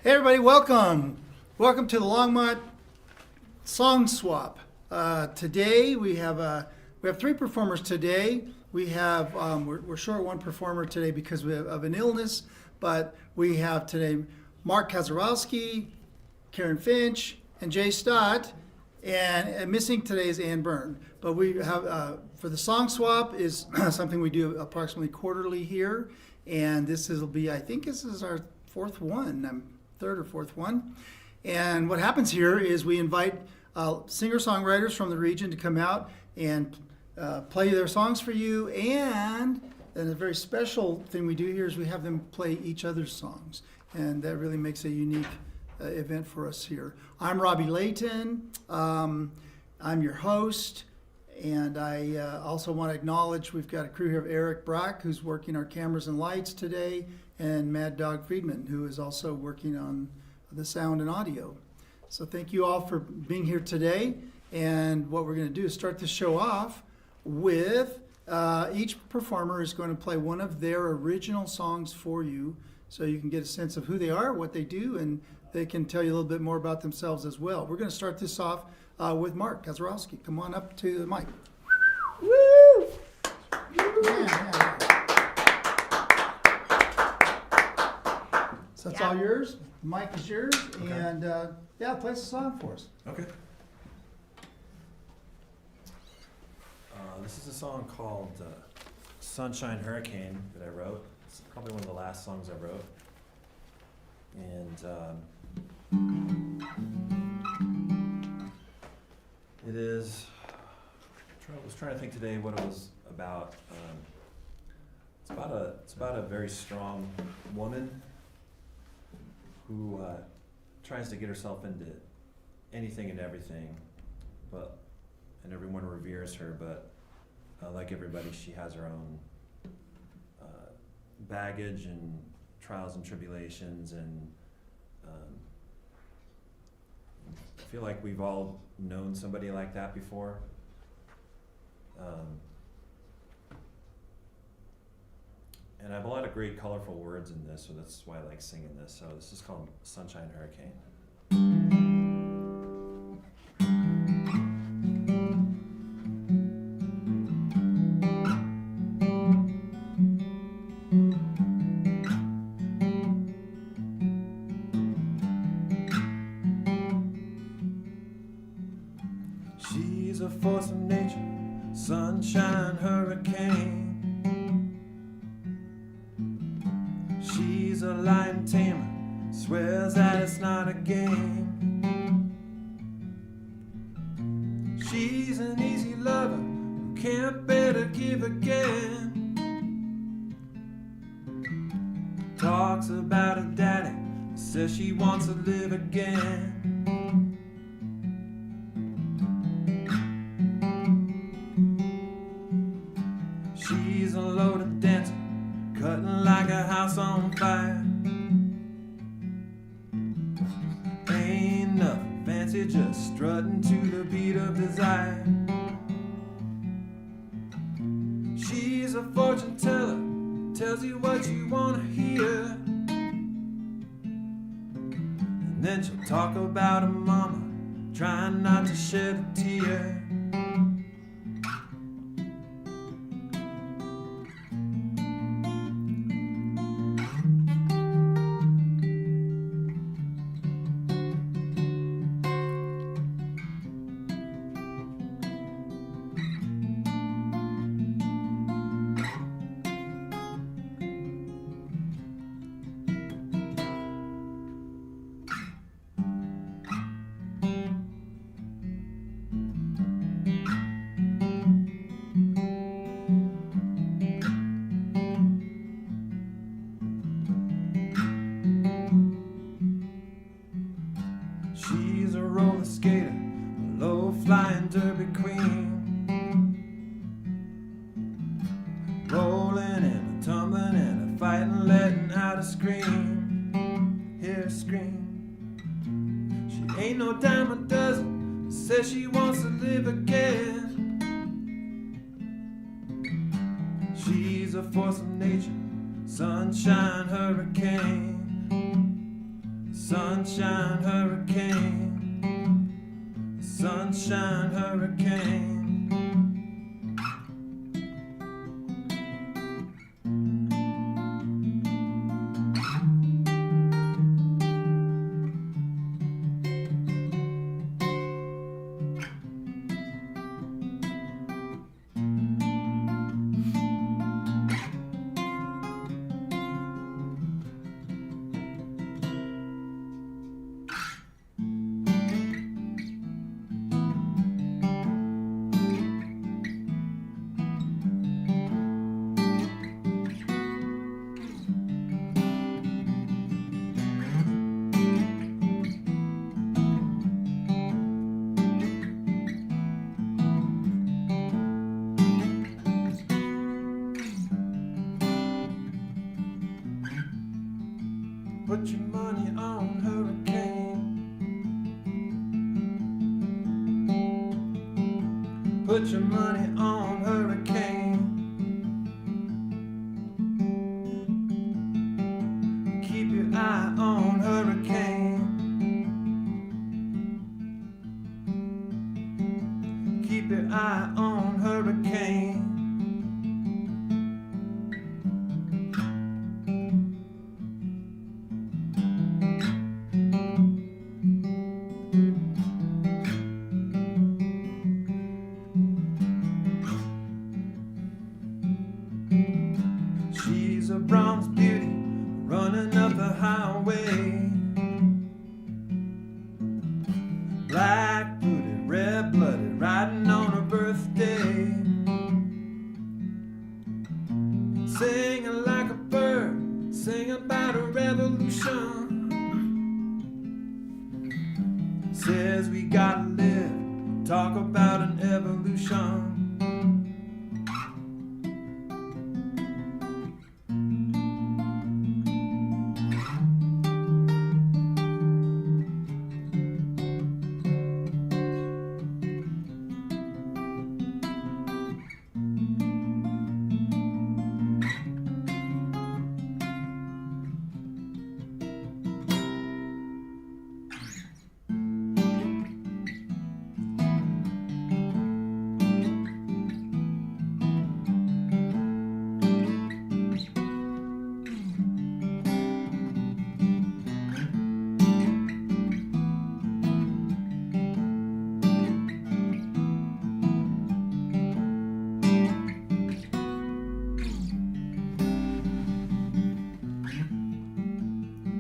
Hey everybody, welcome. Welcome to the Longmont Song Swap. Today we have three performers today. We're short one performer today because of an illness, but we have today Mark Koczorowski, Karen Finch, and Jay Stott, and missing today is Ann Byrne. But we have for the song swap is something we do approximately quarterly here, and this is our fourth one. Third or fourth one. And what happens here is we invite singer-songwriters from the region to come out and play their songs for you. And a very special thing we do here is we have them play each other's songs. And that really makes a unique event for us here. I'm Robby Layton. I'm your host. And I also want to acknowledge we've got a crew here of Eric Brock, who's working our cameras and lights today, and Mad Dog Friedman, who is also working on the sound and audio. So thank you all for being here today. And what we're going to do is start the show off with each performer is going to play one of their original songs for you, so you can get a sense of who they are, what they do, and they can tell you a little bit more about themselves as well. We're going to start this off with Mark Koczorowski. Come on up to the mic. Woo! Yeah. So that's all yours. The mic is yours. Okay. And play the song for us. Okay. This is a song called Sunshine Hurricane that I wrote. It's probably one of the last songs I wrote. And it is, I was trying to think today what it was about. It's about a very strong woman who tries to get herself into anything and everything, and everyone reveres her, but like everybody, she has her own baggage and trials and tribulations, and I feel like we've all known somebody like that before. And I have a lot of great colorful words in this, so that's why I like singing this. So this is called Sunshine Hurricane. She's a force of nature, sunshine hurricane. She's a lion tamer, swears that it's not a game. She's an easy lover who can't bear to give again. Talks about her daddy, says she wants to live again. She's a loaded dancer, cutting like a house on fire. Ain't nothing fancy, just strutting to the beat of desire. She's a fortune teller, tells you what you want to hear. And then she'll talk about her mama, trying not to shed a tear. She's a roller skater, a low-flying derby queen, rolling and a tumbling and a fighting, letting out a scream. Hear her scream. She ain't no dime a dozen, says she wants to live again. She's a force of nature, sunshine hurricane. Sunshine hurricane, sunshine hurricane. Put your money on hurricane. Put your money on hurricane. Keep your eye on hurricane. Keep your eye on hurricane. She's a bronze beauty running up the highway. Black-booted, red-blooded, riding on her birthday. Singing like a bird, singing about a revolution. Says we gotta live, talk about an evolution.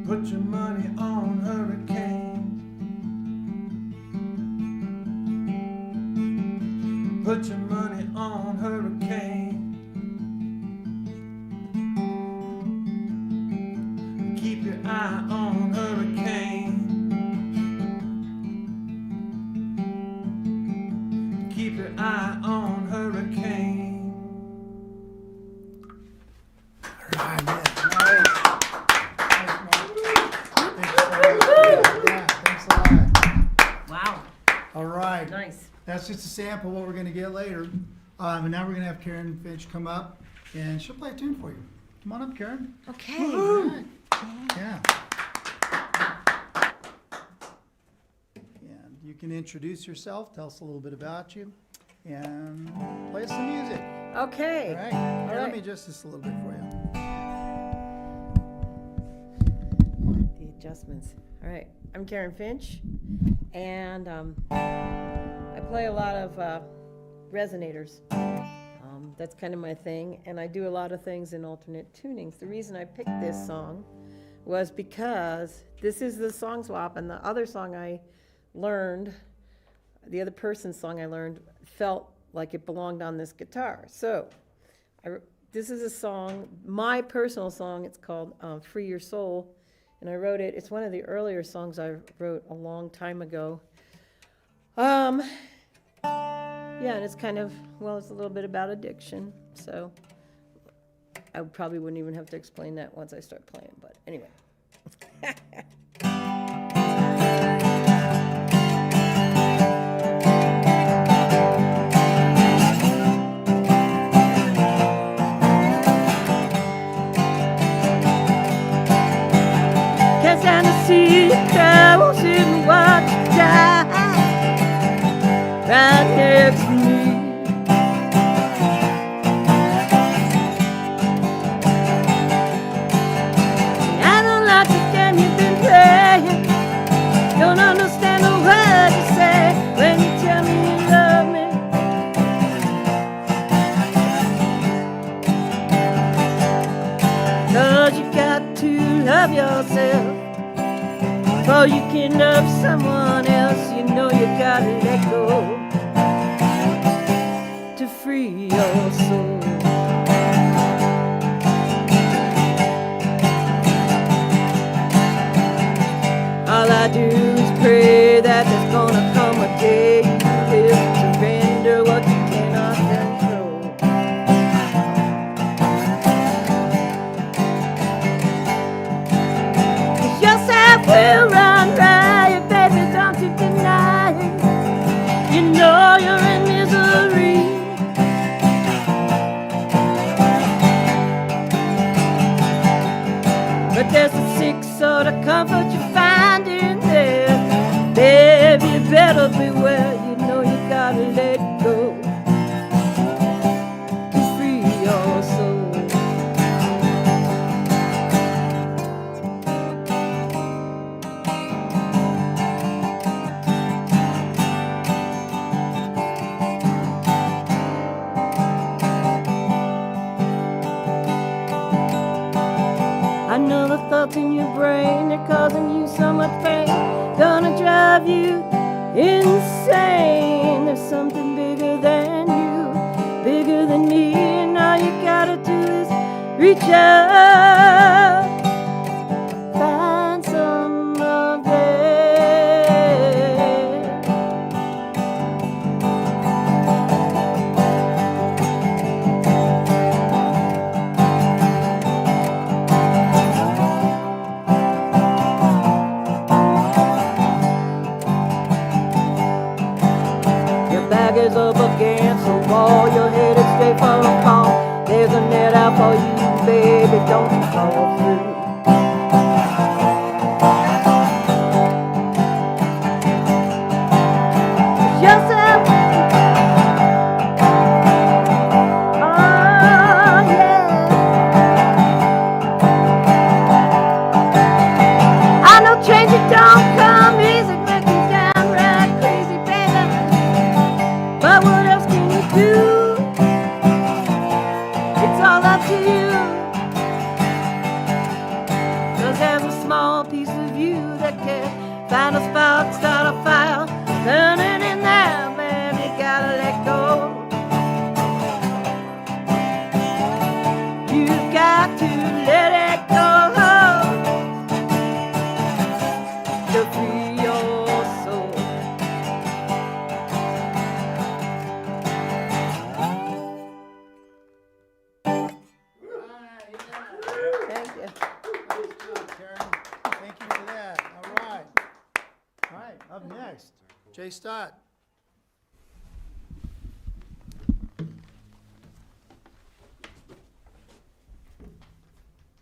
Put your money on hurricane. Put your money on hurricane. Keep your eye on hurricane. Keep your eye on hurricane. All right, yeah. Thanks a lot. Wow, All right. nice. That's just a sample of what we're going to get later. And now we're going to have Karen Finch come up, and she'll play a tune for you. Come on up, Karen. Okay. Woohoo! Yeah. And you can introduce yourself, tell us a little bit about you, and play some music. Okay. All right? All Here, let right. me adjust this a little bit for you. The adjustments. All right. I'm Karen Finch, and I play a lot of resonators. That's kind of my thing, and I do a lot of things in alternate tunings. The reason I picked this song was because this is the song swap, and the other song I learned, the other person's song I learned, felt like it belonged on this guitar. So this is a song, my personal song. It's called Free Your Soul, and I wrote it. It's one of the earlier songs I wrote a long time ago. Yeah, and it's kind of, well, it's a little bit about addiction, so I probably wouldn't even have to explain that once I start playing, but anyway. Can't stand to see before you can love someone else, you know you gotta let go to free your soul. All I do is pray that there's gonna come a day you live to surrender what you cannot control. Cause yourself will run riot, baby, don't you deny it. You know you're in misery. But there's a sick sort of comfort you find in there. Baby, you better beware. You know you gotta let go to free your soul. I know the thoughts in your brain, they're causing you so much pain, gonna drive you insane. There's something bigger than you, bigger than me, and all you gotta do is reach out, find some of them. Back is up against the wall, you're headed straight for a fall. There's a net out for you, baby, don't you fall through. Yourself. Oh, yeah. I know change it don't come easy, make you downright crazy, baby. But what else can you do? It's all up to you. 'Cause there's a small piece of you that can find a spark, start a fire, turn it in there, man, you gotta let go. You've got to let it go to free your soul. Thank you. Nice job, Karen. Thank you for that. All right. All right, up next, Jay Stott.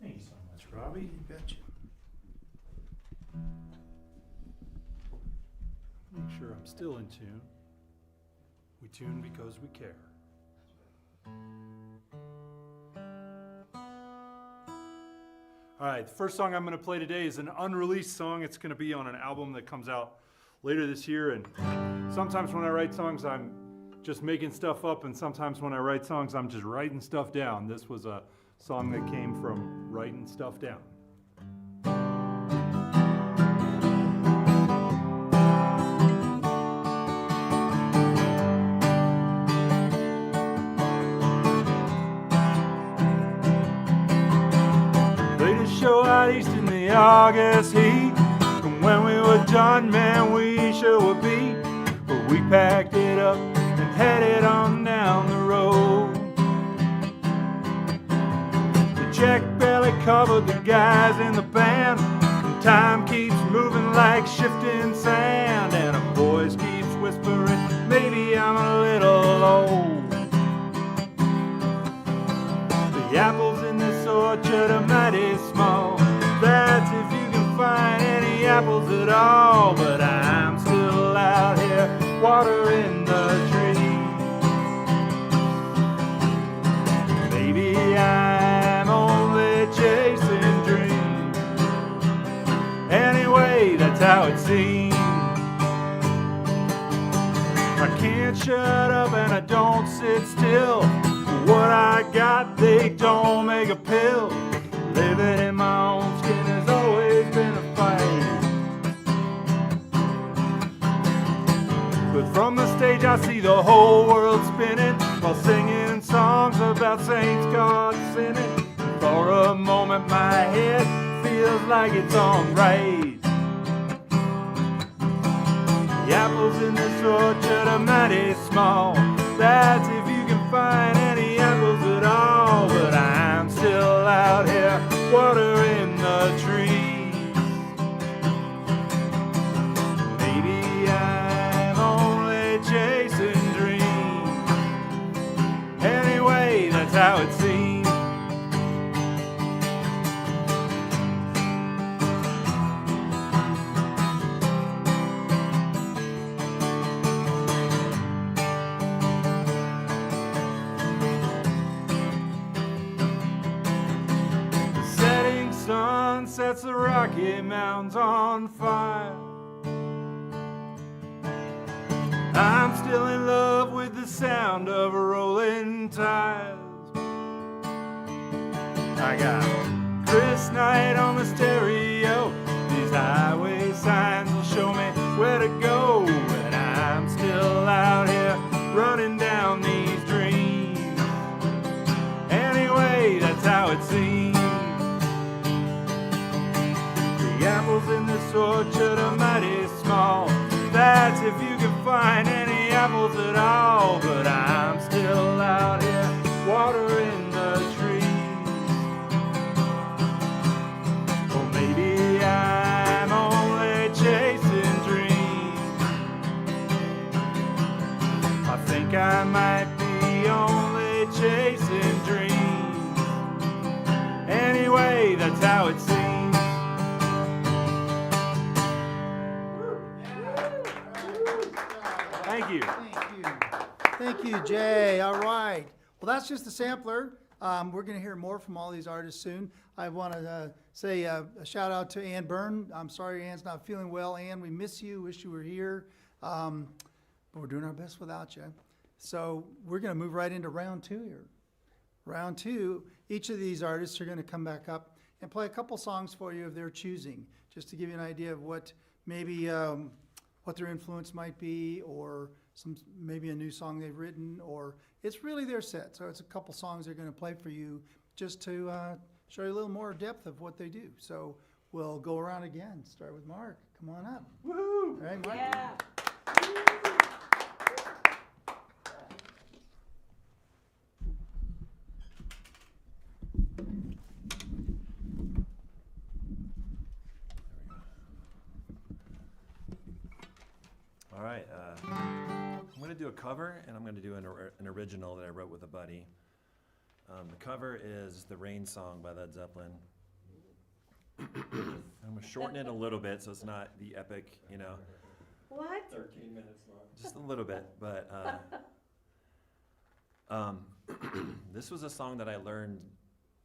Thank you so much, Robbie. You betcha. Make sure I'm still in tune. We tune because we care. All right, the first song I'm going to play today is an unreleased song. It's going to be on an album that comes out later this year. And sometimes when I write songs, I'm just making stuff up. And sometimes when I write songs, I'm just writing stuff down. This was a song that came from writing stuff down. Show out east in the August heat, and when we were done, man, we sure would be. But we packed it up and headed on down the road. The check barely covered the guys in the band, and time keeps moving like shifting sand, and a voice keeps whispering, maybe I'm a little old. The apples in this orchard are mighty small. That's if you can find any apples at all. But I'm still out here watering the trees. Maybe I'm only chasing dreams. Anyway, that's how it seems. I can't shut up and I don't sit still. What I got, they don't make a pill. Living in my own skin has always been a fight. From the stage I see the whole world spinning while singing songs about saints, God sinning. For a moment my head feels like it's on right. The apples in this orchard are mighty small. That's if you can find any apples at all. But I'm still out here watering the trees. Maybe I'm only chasing dreams. Anyway, that's how it seems. Sets the Rocky Mountains on fire. I'm still in love with the sound of rolling tires. I got Chris Knight on the stereo. These highway signs will show me where to go. And I'm still out here running down these dreams. Anyway, that's how it seems. The apples in this orchard are mighty small. That's if you can find any apples at all. But I'm still out here watering the trees. Or maybe I'm only chasing dreams. I think I might be only chasing dreams. Anyway, that's how it seems. Thank you. Thank you. Thank you, Jay. All right. Well, that's just a sampler. We're going to hear more from all these artists soon. I want to say a shout out to Ann Byrne. I'm sorry Ann's not feeling well. Ann, we miss you. Wish you were here. But we're doing our best without you. So we're going to move right into round two here. Round two, each of these artists are going to come back up and play a couple songs for you of their choosing, just to give you an idea of what maybe what their influence might be, or maybe a new song they've written, or it's really their set. So it's a couple songs they're going to play for you just to show you a little more depth of what they do. So we'll go around again. Start with Mark. Come on up. Woohoo! All right, Mark. Yeah. All right, I'm going to do a cover, and I'm going to do an original that I wrote with a buddy. The cover is The Rain Song by Led Zeppelin. I'm going to shorten it a little bit so it's not the epic, you know. What? 13 minutes long. Just a little bit, but this was a song that I learned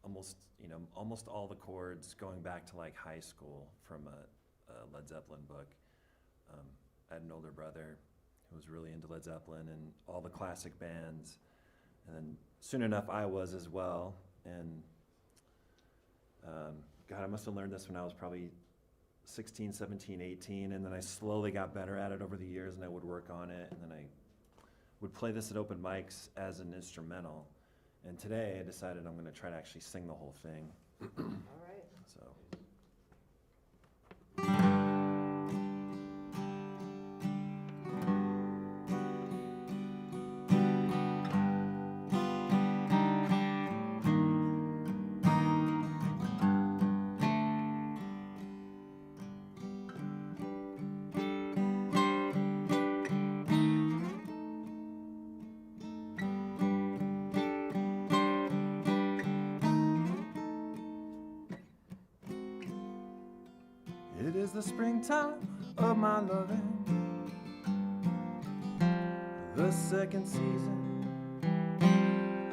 almost all the chords going back to like high school from a Led Zeppelin book. I had an older brother who was really into Led Zeppelin and all the classic bands. And then soon enough, I was as well. And God, I must have learned this when I was probably 16, 17, 18. And then I slowly got better at it over the years, and I would work on it. And then I would play this at open mics as an instrumental. And today I decided I'm going to try to actually sing the whole thing. All right. So. It is the springtime of my loving, the second season.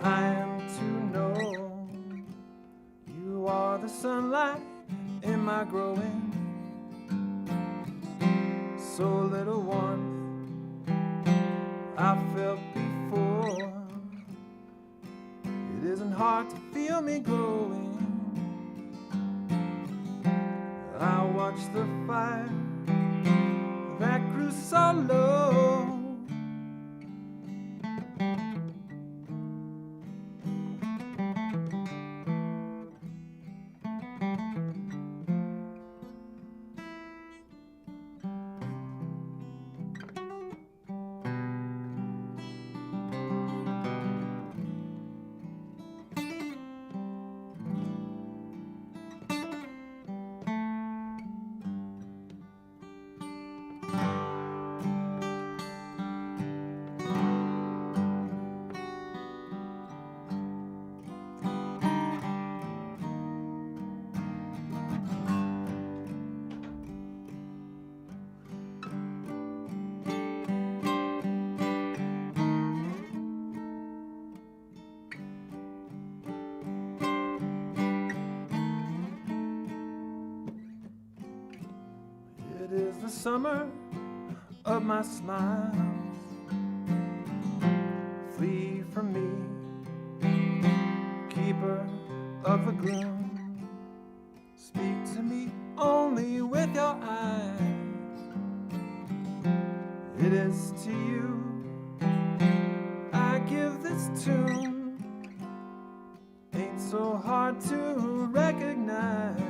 I am to know you are the sunlight in my growing. So little warmth I felt before. It isn't hard to feel me growing. I watched the fire that grew so low. It is the summer of my smiles. Flee from me, keeper of the gloom. Speak to me only with your eyes. It is to you I give this tune. Ain't so hard to recognize.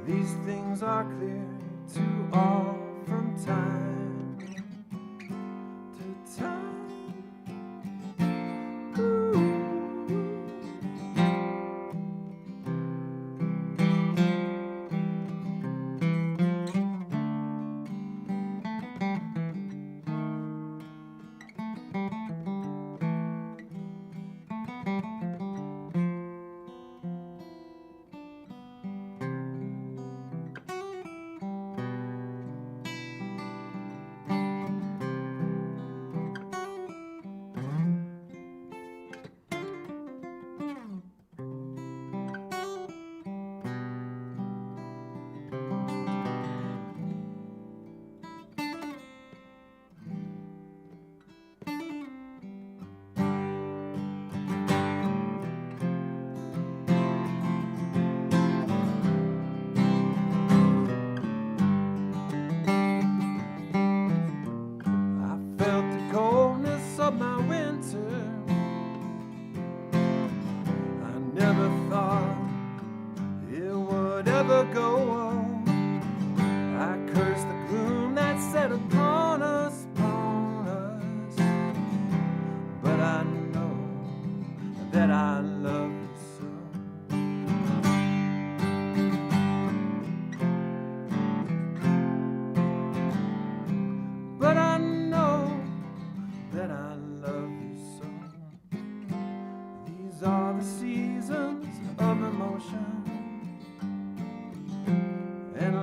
These things are clear to all from time to time. Ooh.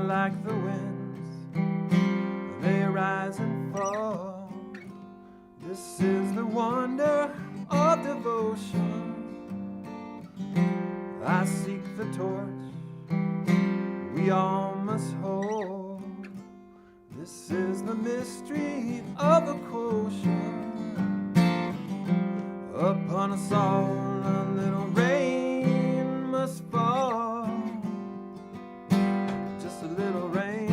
Like the winds, they rise and fall. This is the wonder of devotion. I seek the torch we all must hold. This is the mystery of a quotient. Upon us all a little rain must fall. Just a little rain.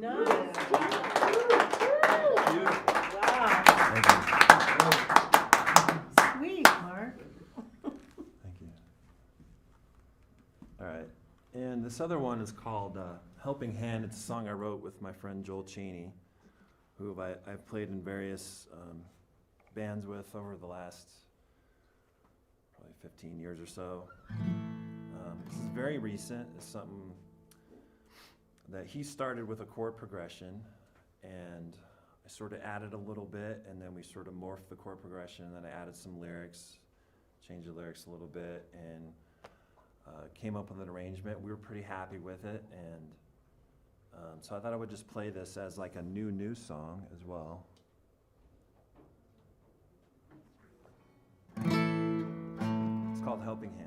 Nice. Sweet, Mark. Thank you. All right. And this other one is called Helping Hand. It's a song I wrote with my friend Joel Cheney, who I've played in various bands with over the last probably 15 years or so. This is very recent. It's something that he started with a chord progression, and I sort of added a little bit, and then we sort of morphed the chord progression, and then I added some lyrics, changed the lyrics a little bit, and came up with an arrangement. We were pretty happy with it, and so I thought I would just play this as like a new song as well. It's called Helping Hand.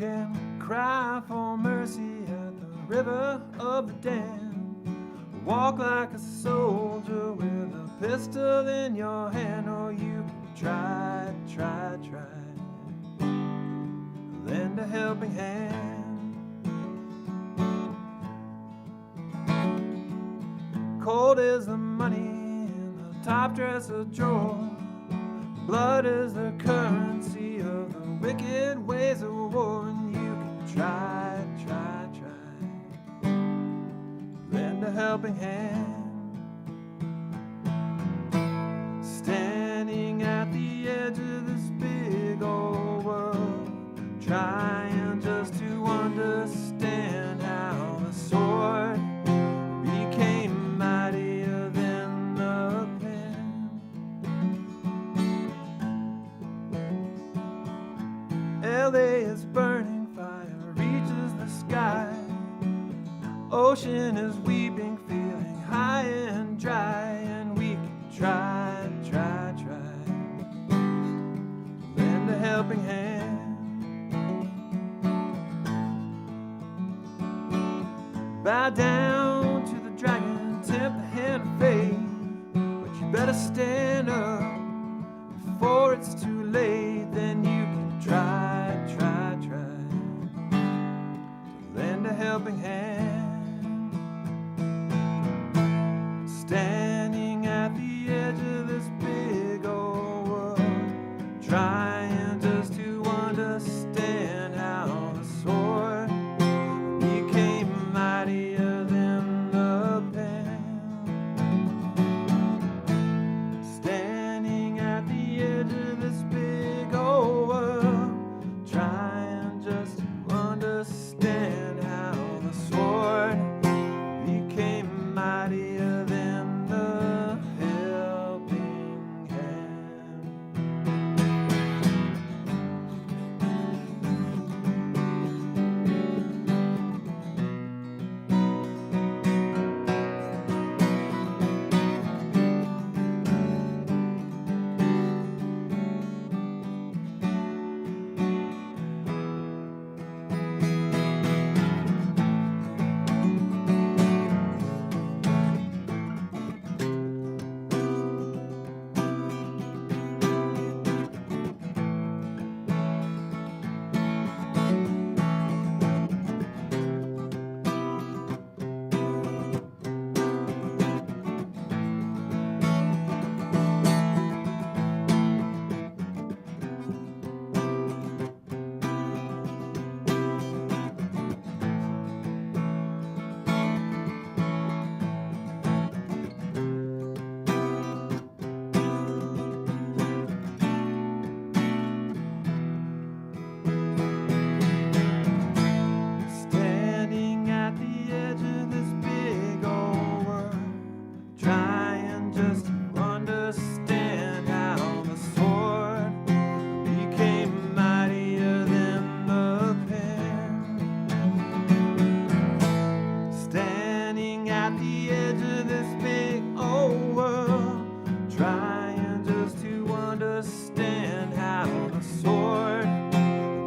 can cry for mercy at the river of the damned. Walk like a soldier with a pistol in your hand, or you can try. Lend a helping hand. Cold is the money in the top dresser drawer. Blood is the currency of the wicked ways of war, and you can try. Lend a helping hand. Standing at the edge of this big old world, trying just to understand how the sword became mightier than the pen. LA is burning, fire reaches the sky. Ocean is weeping, feeling high and dry, and we can try. Lend a helping hand. Bow down to the dragon, tempt the hand of fate, but you better stand up before it's too late. Then you can try. Lend a helping hand. Standing at the edge of this big old world, trying just to understand how the sword became mightier than the pen. Standing at the edge of this big old world, trying just to understand how the sword became mightier than the helping hand. Standing at the edge of this big old world, trying just to understand how the sword became mightier than the pen. Standing at the edge of this big old world, trying just to understand how the sword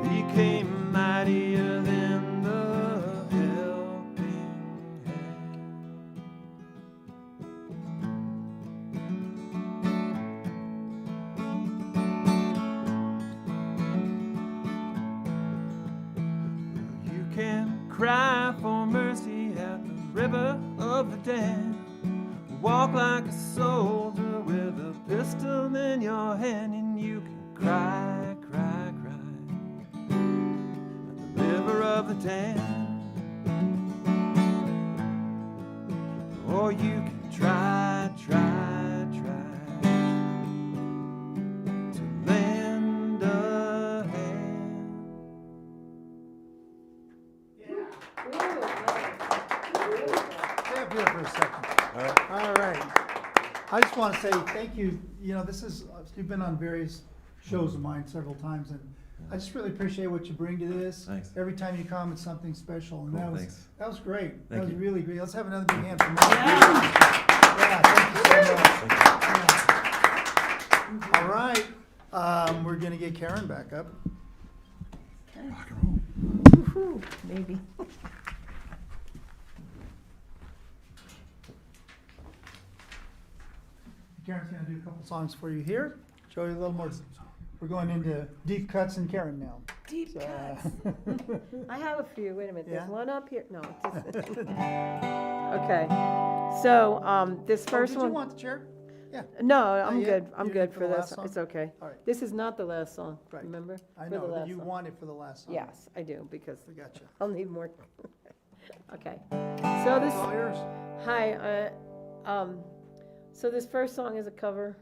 became mightier than the helping hand. You can cry for mercy at the river of the damned. Walk like a soldier with a pistol in your hand, and you can cry. At the river of the damned. Or you can try to lend a hand. Stay up here for a second. All right. I just want to say thank you. You know, you've been on various shows of mine several times, and I just really appreciate what you bring to this. Thanks. Every time you come, it's something special, and Cool, thanks. that was great. Thank That was you. really great. Let's have another big hand for Mark. Yeah. Thank you so much. All right, we're gonna get Karen back up. Rock and roll. Whew, maybe. Karen's gonna do a couple songs for you here. Show you a little more. We're going into deep cuts in Karen now. Deep So, cuts. I have a few. Wait a minute. There's Yeah? one up here. No. It's just okay. So this first did one. you want the chair? Yeah. No, I'm yet? good. I'm You're good good for the this. last song? It's okay. All right. This is not the last song. Right. Remember? I For the know that last you song. want it for the last song. Yes, I do because I gotcha. I'll need more. Okay. So this. It's all yours. Hi. So this first song is a cover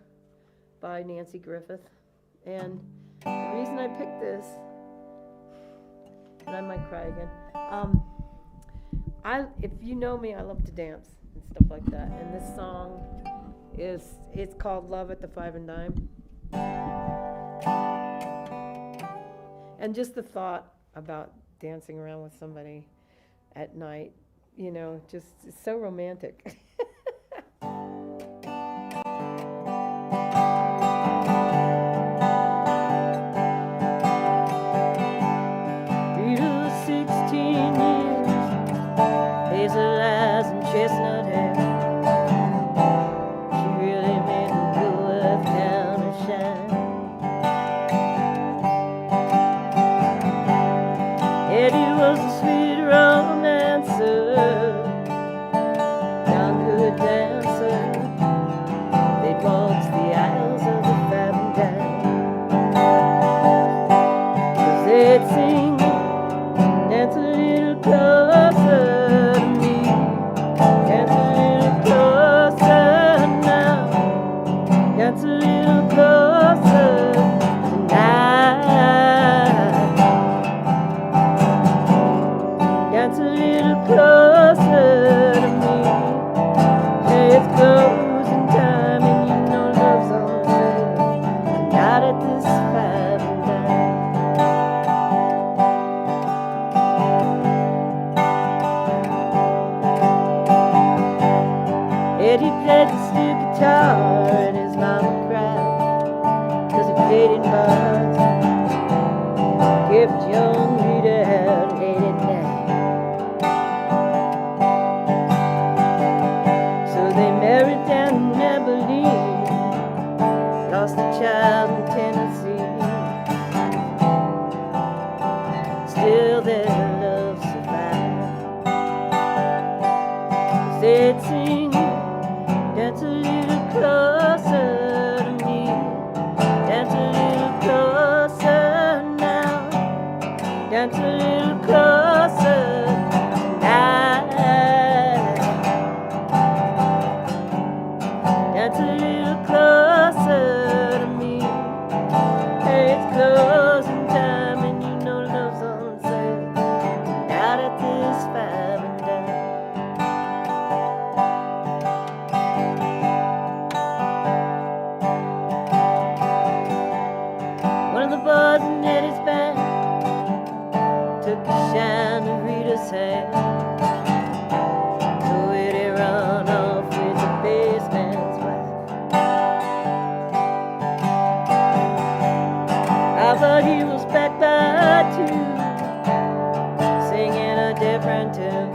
by Nancy Griffith, and the reason I picked this, and I might cry again. If you know me, I love to dance and stuff like that, and this song it's called "Love at the Five and Dime," and just the thought about dancing around with somebody at night, just it's so romantic. Rita, 16 years, hazel eyes and chestnut hair. She really made the Woolworth counter shine. Eddie was a sweet romancer, young good dancer. They'd waltz the aisles of the Fab and Dime. 'Cause they'd sing, dance a little closer to me, dance a little closer now, dance a little closer tonight, dance a little closer to me. Hey, it's closing time and you know love's on sale tonight at this Fab and Dime. Eddie played the steel guitar and his mama cried 'cause he played in bars, kept young Rita out late at night. So they married down in Abilene, lost a child in Tennessee. Still their love survived. 'Cause they'd sing, dance a little closer to me, dance a little closer now, dance a little closer tonight, dance a little closer to me. Hey, it's closing time and you know love's on sale out at this Fab and Dime. One of the boys in Eddie's band took a shine to Rita's hand, so Eddie run off with the bassman's wife. I thought he was back by two, singing a different tune,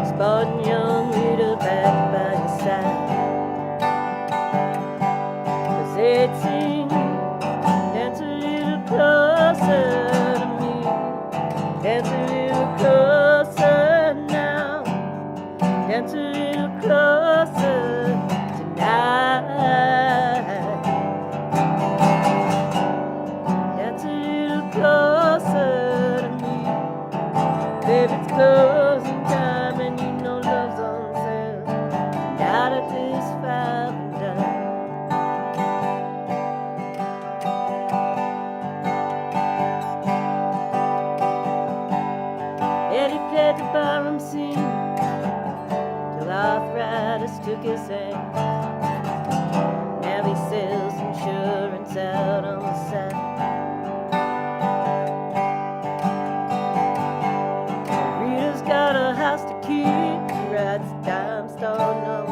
sporting young Rita back by his side. 'Cause they'd sing, dance a little closer to me, dance a little closer now, dance a little closer tonight, dance a little closer to me. Baby, it's closing time and you know love's on sale out at this Fab and Dime. Eddie played the barroom scene till arthritis took his hand. Now he sells insurance out on the side. Rita's got a house to keep. She rides a dime store note.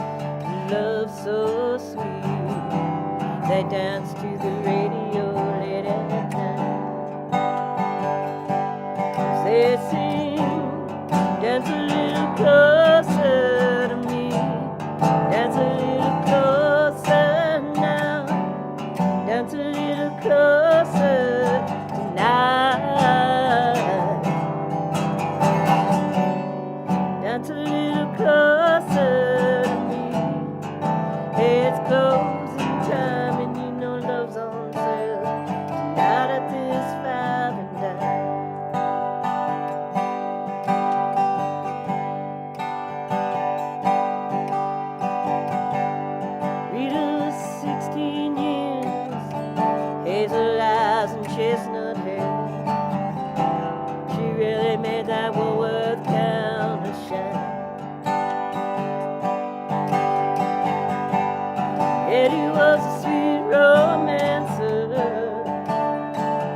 Love's so sweet. They dance to the radio late at night. Eddie was a sweet romancer,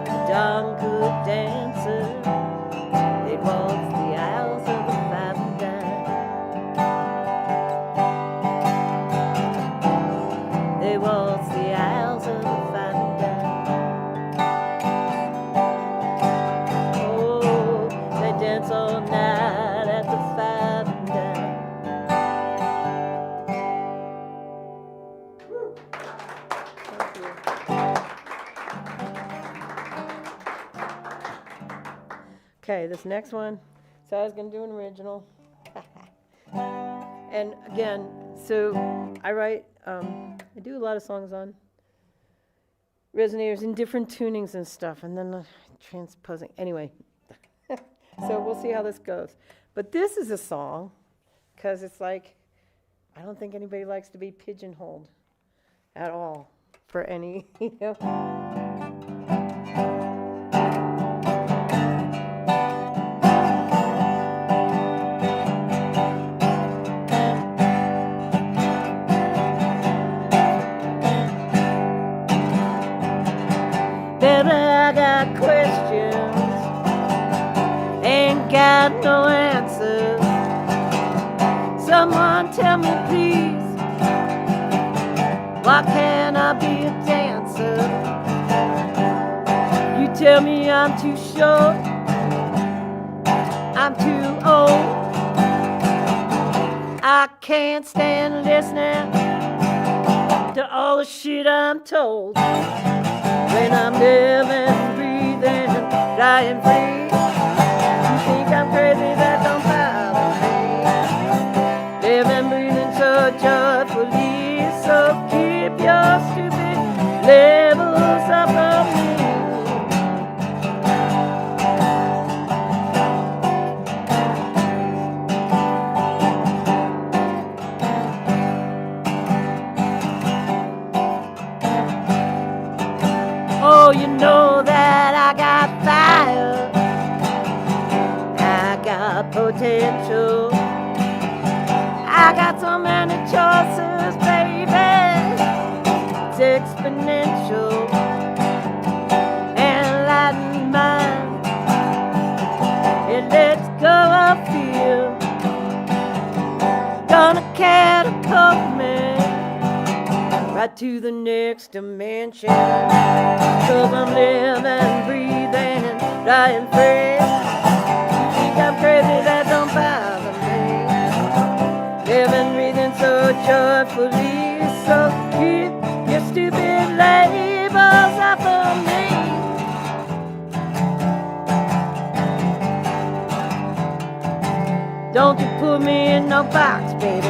a darn good dancer. They'd waltz the aisles of the five and dime. They waltz the aisles of the five and dime. Oh, they dance all night at the five and dime. Okay, this next one, so I was gonna do an original. And again, so I write, I do a lot of songs on resonators in different tunings and stuff, and then transposing, anyway. So we'll see how this goes. But this is a song, because it's like, I don't think anybody likes to be pigeonholed at all for any, you know. Baby, I got questions, ain't got no answers. Someone tell me please, why can't I be a dancer? You tell me I'm too short, I'm too old. I can't stand listening to all the shit I'm told. When I'm living, breathing, dying free, you think I'm crazy, that don't bother me. Living, breathing so joyfully, so keep your stupid labels up on me. Oh, you know that I got fire, I got potential, I got so many choices, baby, it's exponential. Enlightened mind, it lets go of fear, gonna catapult me right to the next dimension. 'Cause I'm living, breathing, and dying free. You think I'm crazy, that don't bother me. Living, breathing so joyfully, so keep your stupid labels off of me. Don't you put me in no box, baby.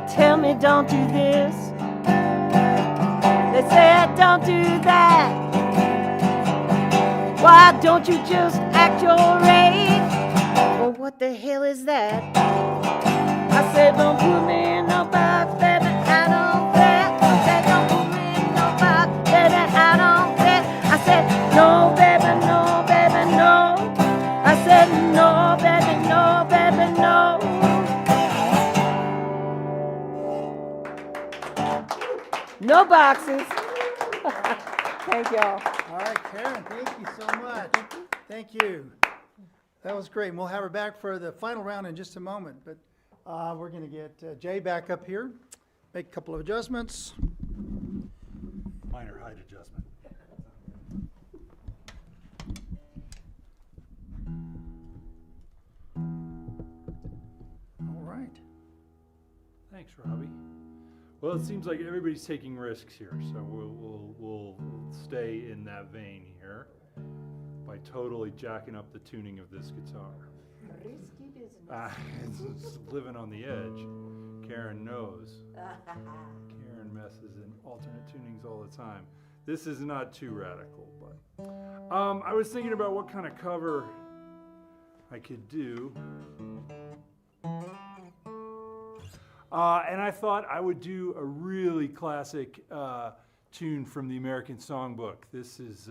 Tell me don't do this, they said don't do that. Why don't you just act your age? Well, what the hell is that? I said don't put me in no box, baby, I don't care. I said don't put me in no box, baby, I don't care. I said no, baby, no, baby, no. I said no, baby, no, baby, no. No boxes. Thank y'all. All right, Karen, thank you so much. Thank you. That was great. And we'll have her back for the final round in just a moment. But we're going to get Jay back up here, make a couple of adjustments. Minor height adjustment. All right. Thanks, Robbie. Well, it seems like everybody's taking risks here, so we'll stay in that vein here by totally jacking up the tuning of this guitar. Risky business. It's living on the edge. Karen knows. Karen messes in alternate tunings all the time. This is not too radical, but I was thinking about what kind of cover I could do. And I thought I would do a really classic tune from the American Songbook. This is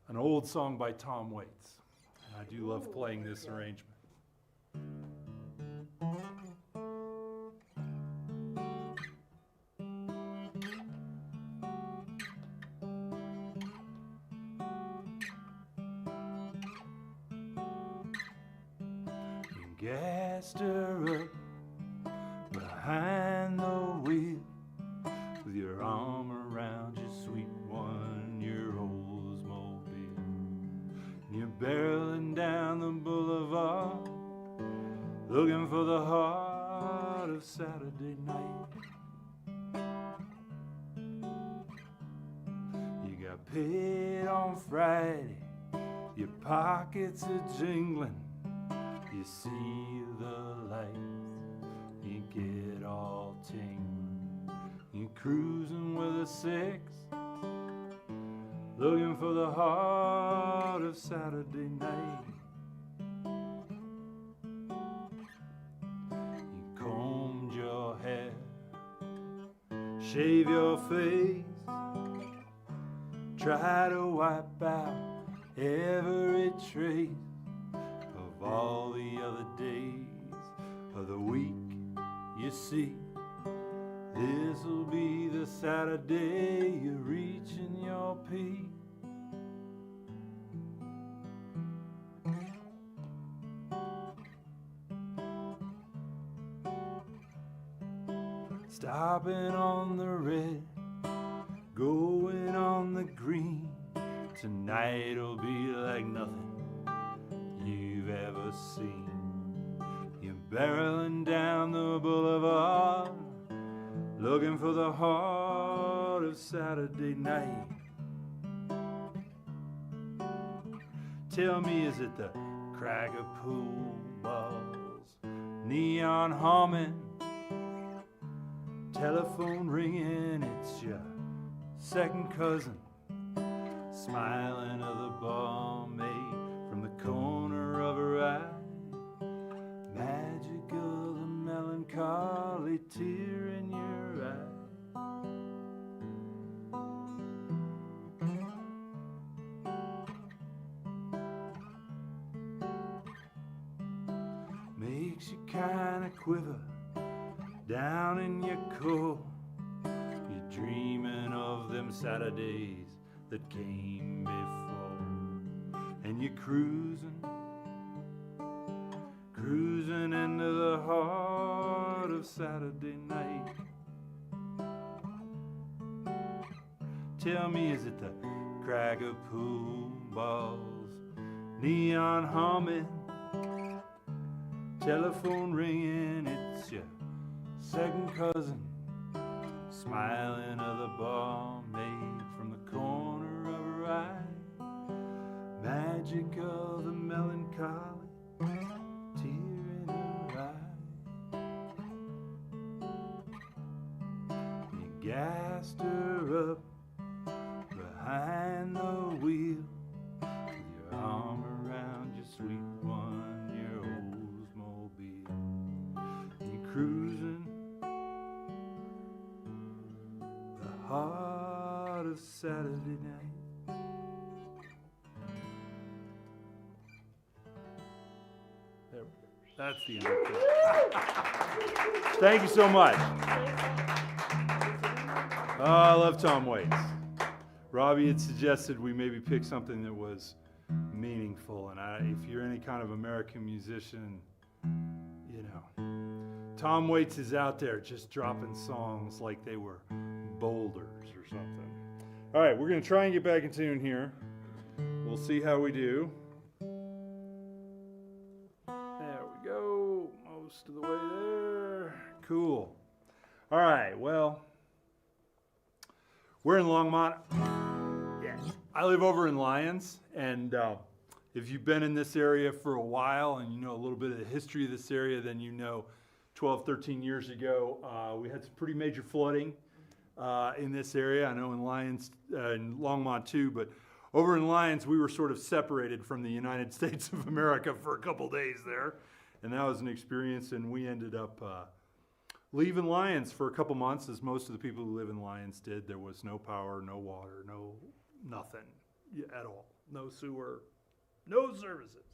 an old song by Tom Waits. And I do love playing this arrangement. Gassed her up behind the wheel with your arm around your sweet 1-year-old Oldsmobile. You're barreling down the boulevard looking for the heart of Saturday night. You got paid on Friday, your pockets are jingling. You see the lights, you get all tingling. You're cruising with a 6, looking for the heart of Saturday night. You combed your hair, shave your face, try to wipe out every trace of all the other days of the week. You see, this'll be the Saturday you're reaching your peak. Stopping on the red, going on the green. Tonight'll be like nothing you've ever seen. You're barreling down the boulevard, looking for the heart of Saturday night. Tell me, is it the crack of pool balls, neon humming, telephone ringing? It's your second cousin, smiling of the barmaid from the corner of her eye. Magical, the melancholy tear in your eye. Makes you kinda quiver down in your core. You're dreaming of them Saturdays that came before. And you're cruising into the heart of Saturday night. Tell me, is it the crack of pool balls, neon humming, telephone ringing? It's your second cousin, smiling of the barmaid from the corner of her eye. Magic of the melancholy tear in her eye. You gassed her up behind the wheel with your arm around your sweet 1-year-old Oldsmobile. You cruising the heart of Saturday night. There, that's the end of it. Thank you so much. Oh, I love Tom Waits. Robby had suggested we maybe pick something that was meaningful, and if you're any kind of American musician, you know, Tom Waits is out there just dropping songs like they were boulders or something. All right, we're going to try and get back in tune here. We'll see how we do. There we go, most of the way there. Cool. All right, well, we're in Longmont. Yeah. I live over in Lyons, and if you've been in this area for a while and you know a little bit of the history of this area, then you know 12, 13 years ago, we had some pretty major flooding in this area. I know in Lyons, in Longmont too, but over in Lyons, we were sort of separated from the United States of America for a couple days there, and that was an experience, and we ended up leaving Lyons for a couple months, as most of the people who live in Lyons did. There was no power, no water, nothing at all. No sewer, no services.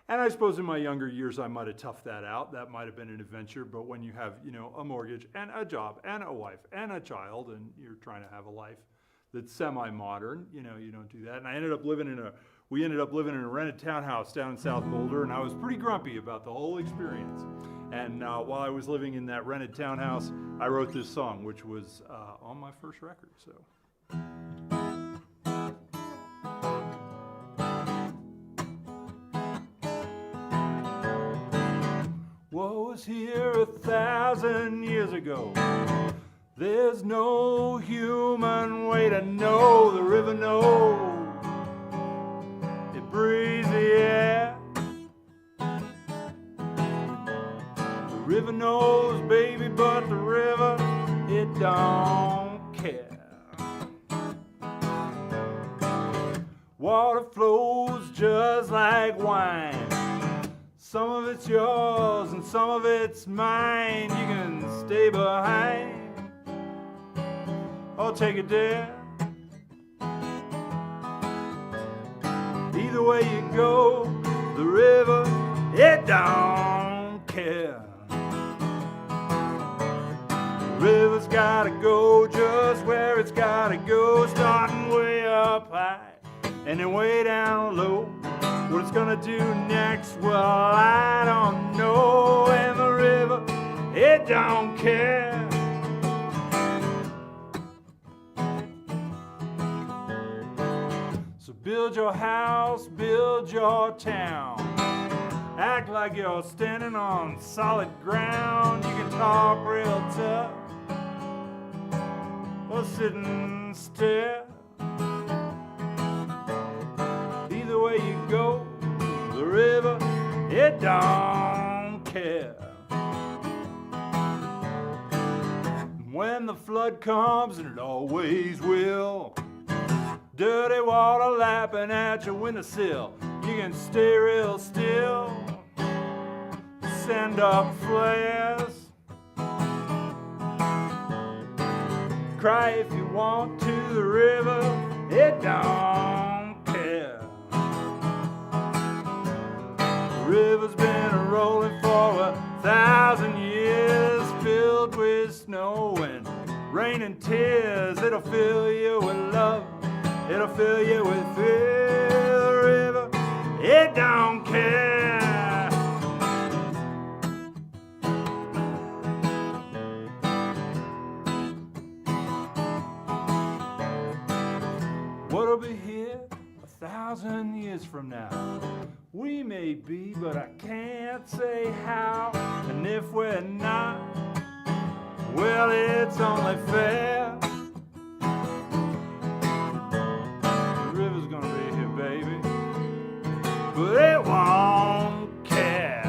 And I suppose in my younger years, I might have toughed that out. That might have been an adventure. But when you have, a mortgage and a job and a wife and a child, and you're trying to have a life that's semi-modern, you don't do that. And we ended up living in a rented townhouse down in South Boulder, and I was pretty grumpy about the whole experience. And while I was living in that rented townhouse, I wrote this song, which was on my first record. So. Was here 1,000 years ago. There's no human way to know. The river knows. It breathes the air. The river knows, baby, but the river, it don't care. Water flows just like wine. Some of it's yours and some of it's mine. You can stay behind or take it there. Either way you go, the river, it don't care. The river's gotta go just where it's gotta go, starting way up high and then way down low. What it's gonna do next, well, I don't know. And the river, it don't care. So build your house, build your town. Act like you're standing on solid ground. You can talk real tough or sit and stare. Either way you go, the river, it don't care. When the flood comes, and it always will, dirty water lapping at your windowsill, you can stay real still, send up flares, cry if you want to, the river, it don't care. The river's been rolling for 1,000 years, filled with snow and rain and tears. It'll fill you with love, it'll fill you with fear. The river, it don't care. What'll be here 1,000 years from now? We may be, but I can't say how. And if we're not, well, it's only fair. The river's gonna be here, baby, but it won't care.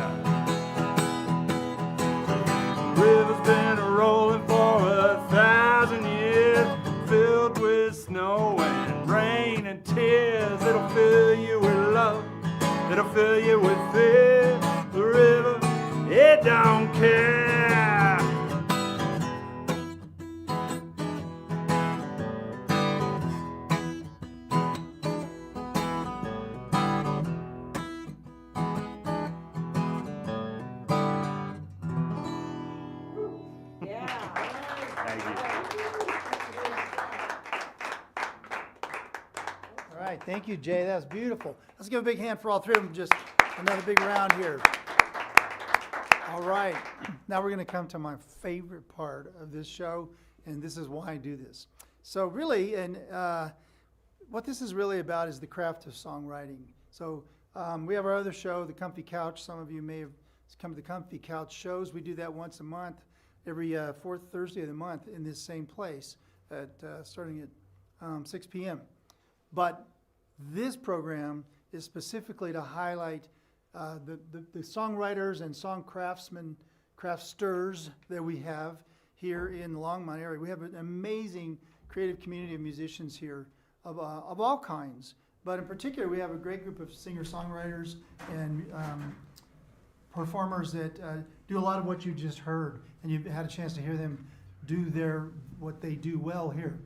The river's been rolling for 1,000 years, filled with snow and rain and tears. It'll fill you with love, it'll fill you with fear. The river, it don't care. All right, thank you, Jay. That was beautiful. Let's give a big hand for all three of them. Just another big round here. All right, now we're going to come to my favorite part of this show, and this is why I do this. So really, and what this is really about is the craft of songwriting. So we have our other show, The Comfy Couch. Some of you may have come to the Comfy Couch shows. We do that once a month, every fourth Thursday of the month in this same place, at starting at 6 p.m. But this program is specifically to highlight the songwriters and song craftsters that we have here in the Longmont area. We have an amazing creative community of musicians here of all kinds. But in particular, we have a great group of singer-songwriters and performers that do a lot of what you just heard, and you've had a chance to hear them do what they do well here.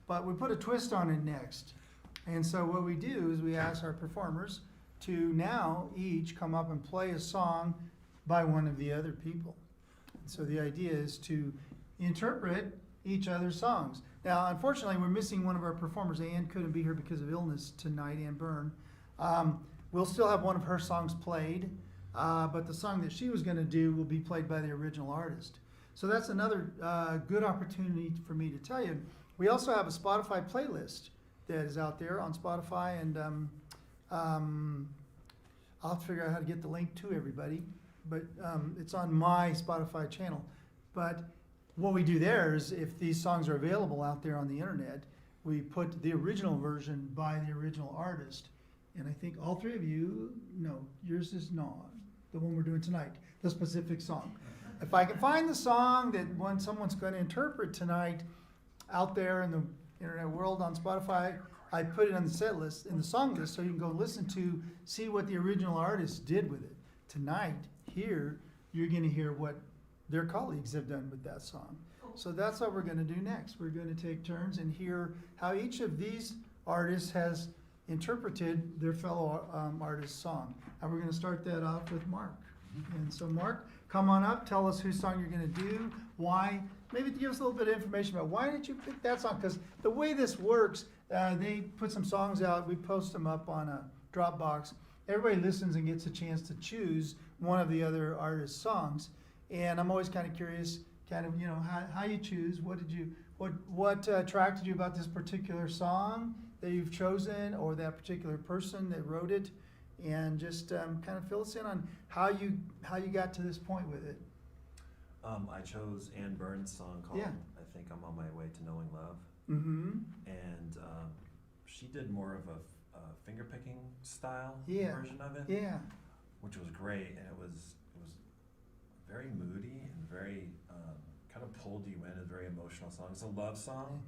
But we put a twist on it next. And so what we do is we ask our performers to now each come up and play a song by one of the other people. So the idea is to interpret each other's songs. Now, unfortunately, we're missing one of our performers. Ann couldn't be here because of illness tonight, Ann Byrne. We'll still have one of her songs played, but the song that she was going to do will be played by the original artist. So that's another good opportunity for me to tell you. We also have a Spotify playlist that is out there on Spotify, and I'll have to figure out how to get the link to everybody, but it's on my Spotify channel. But what we do there is, if these songs are available out there on the internet, we put the original version by the original artist. And I think all three of you, no, yours is not the one we're doing tonight, the specific song. If I can find the song that someone's going to interpret tonight out there in the internet world on Spotify, I put it on the set list, in the song list, so you can go listen to, see what the original artist did with it. Tonight, here, you're going to hear what their colleagues have done with that song. So that's what we're going to do next. We're going to take turns and hear how each of these artists has interpreted their fellow artist's song. And we're going to start that off with Mark. And so Mark, come on up, tell us whose song you're going to do, why, maybe give us a little bit of information about why did you pick that song, because the way this works, they put some songs out, we post them up on a Dropbox. Everybody listens and gets a chance to choose one of the other artist's songs. And I'm always kind of curious, how you choose. What attracted you about this particular song that you've chosen, or that particular person that wrote it, and just kind of fill us in on how you got to this point with it. I chose Ann Byrne's song called I Think I'm on My Way to Knowing Love. Mm-hmm. And she did more of a finger picking style version of it. Yeah. Which was great, and it was very moody and very kind of pulled you in. A very emotional song. It's a love song,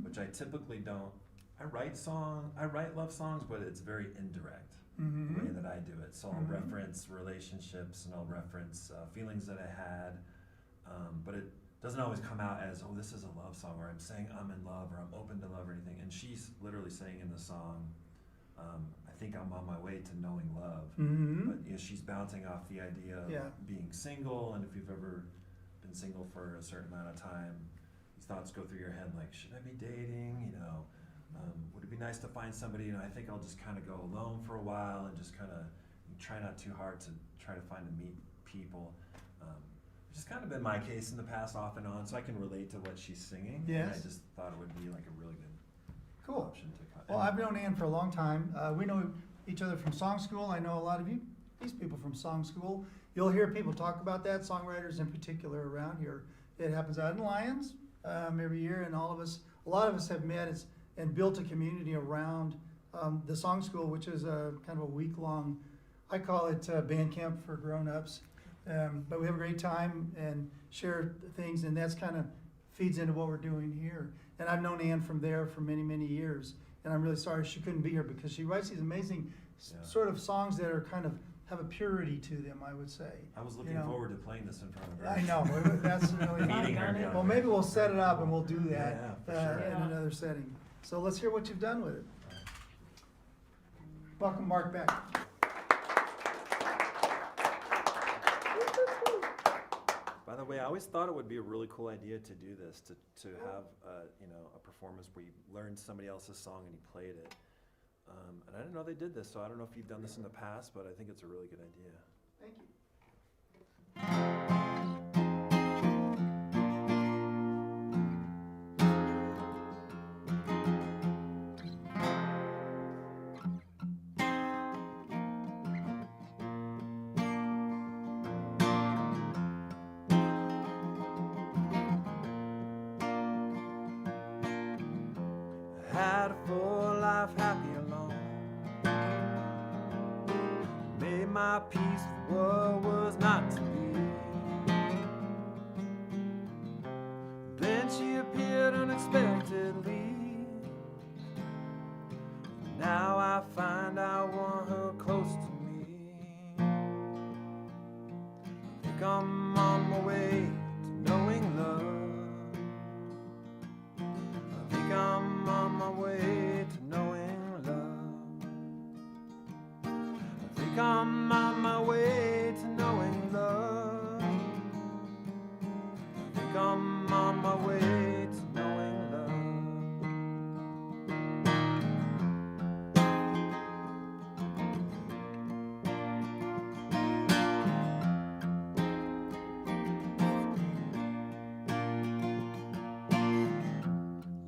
which I typically don't. I write love songs, but it's very indirect the way that I do it. So I'll reference relationships, and I'll reference feelings that I had, but it doesn't always come out as, oh, this is a love song, or I'm saying I'm in love, or I'm open to love, or anything. And she's literally saying in the song, I think I'm on my way to knowing love. But she's bouncing off the idea of being single, and if you've ever been single for a certain amount of time, these thoughts go through your head like, should I be dating? Would it be nice to find somebody? I think I'll just kind of go alone for a while and just kind of try not too hard to try to find and meet people. It's just kind of been my case in the past, off and on, so I can relate to what she's singing. Yes. And I just thought it would be like a really good option to cut. Well, I've known Ann for a long time. We know each other from song school. I know a lot of these people from song school. You'll hear people talk about that, songwriters in particular around here. It happens out in Lyons every year, and a lot of us have met and built a community around the song school, which is a kind of a week-long, I call it band camp for grown-ups. But we have a great time and share things, and that's kind of feeds into what we're doing here. And I've known Ann from there for many, many years, and I'm really sorry she couldn't be here, because she writes these amazing sort of songs that are kind of have a purity to them, I would say. I was looking forward to playing this in front of her. I know, that's really Meeting her. well, maybe we'll set it up and we'll do that Yeah, for sure. in another setting. So let's hear what you've done with it. Welcome Mark back. By the way, I always thought it would be a really cool idea to do this, to have a performance where you learned somebody else's song and you played it. And I didn't know they did this, so I don't know if you've done this in the past, but I think it's a really good idea. Thank you. Had a full life, happy alone. Made my peace with what was not to be. Then she appeared unexpectedly. Now I find I want her close to me. I think I'm I'm on my way to knowing love. I think I'm on my way to knowing love.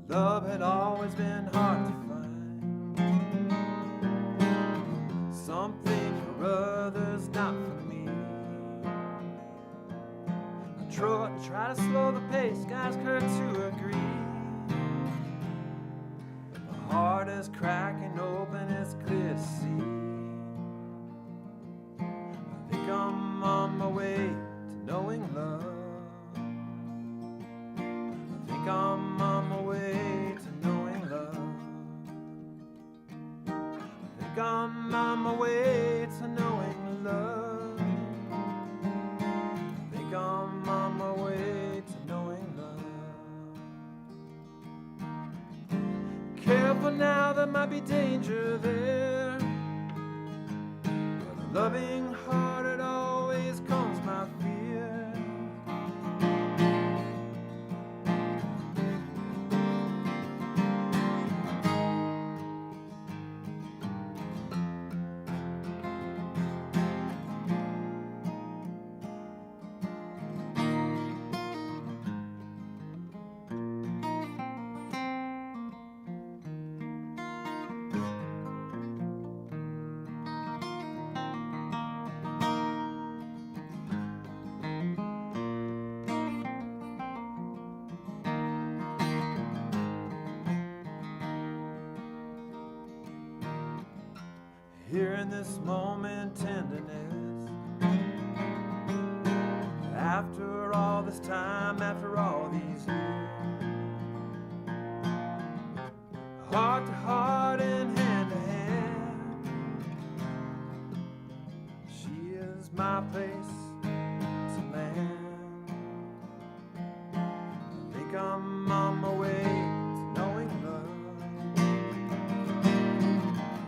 Love had always been hard to find. Something for others, not for me. I try to slow the pace, ask her to agree. But my heart is cracking open, it's clear to see. I think I'm on my way to knowing love. I think I'm on my way to knowing love. I think I'm on my way to knowing love. I think I'm on my way to knowing love. Careful now, there might be danger there. But a loving heart, it always calms my fear. Here in this moment, tenderness. After all this time, after all these years, heart to heart and hand to hand, she is my place to land. I think I'm on my way to knowing love. I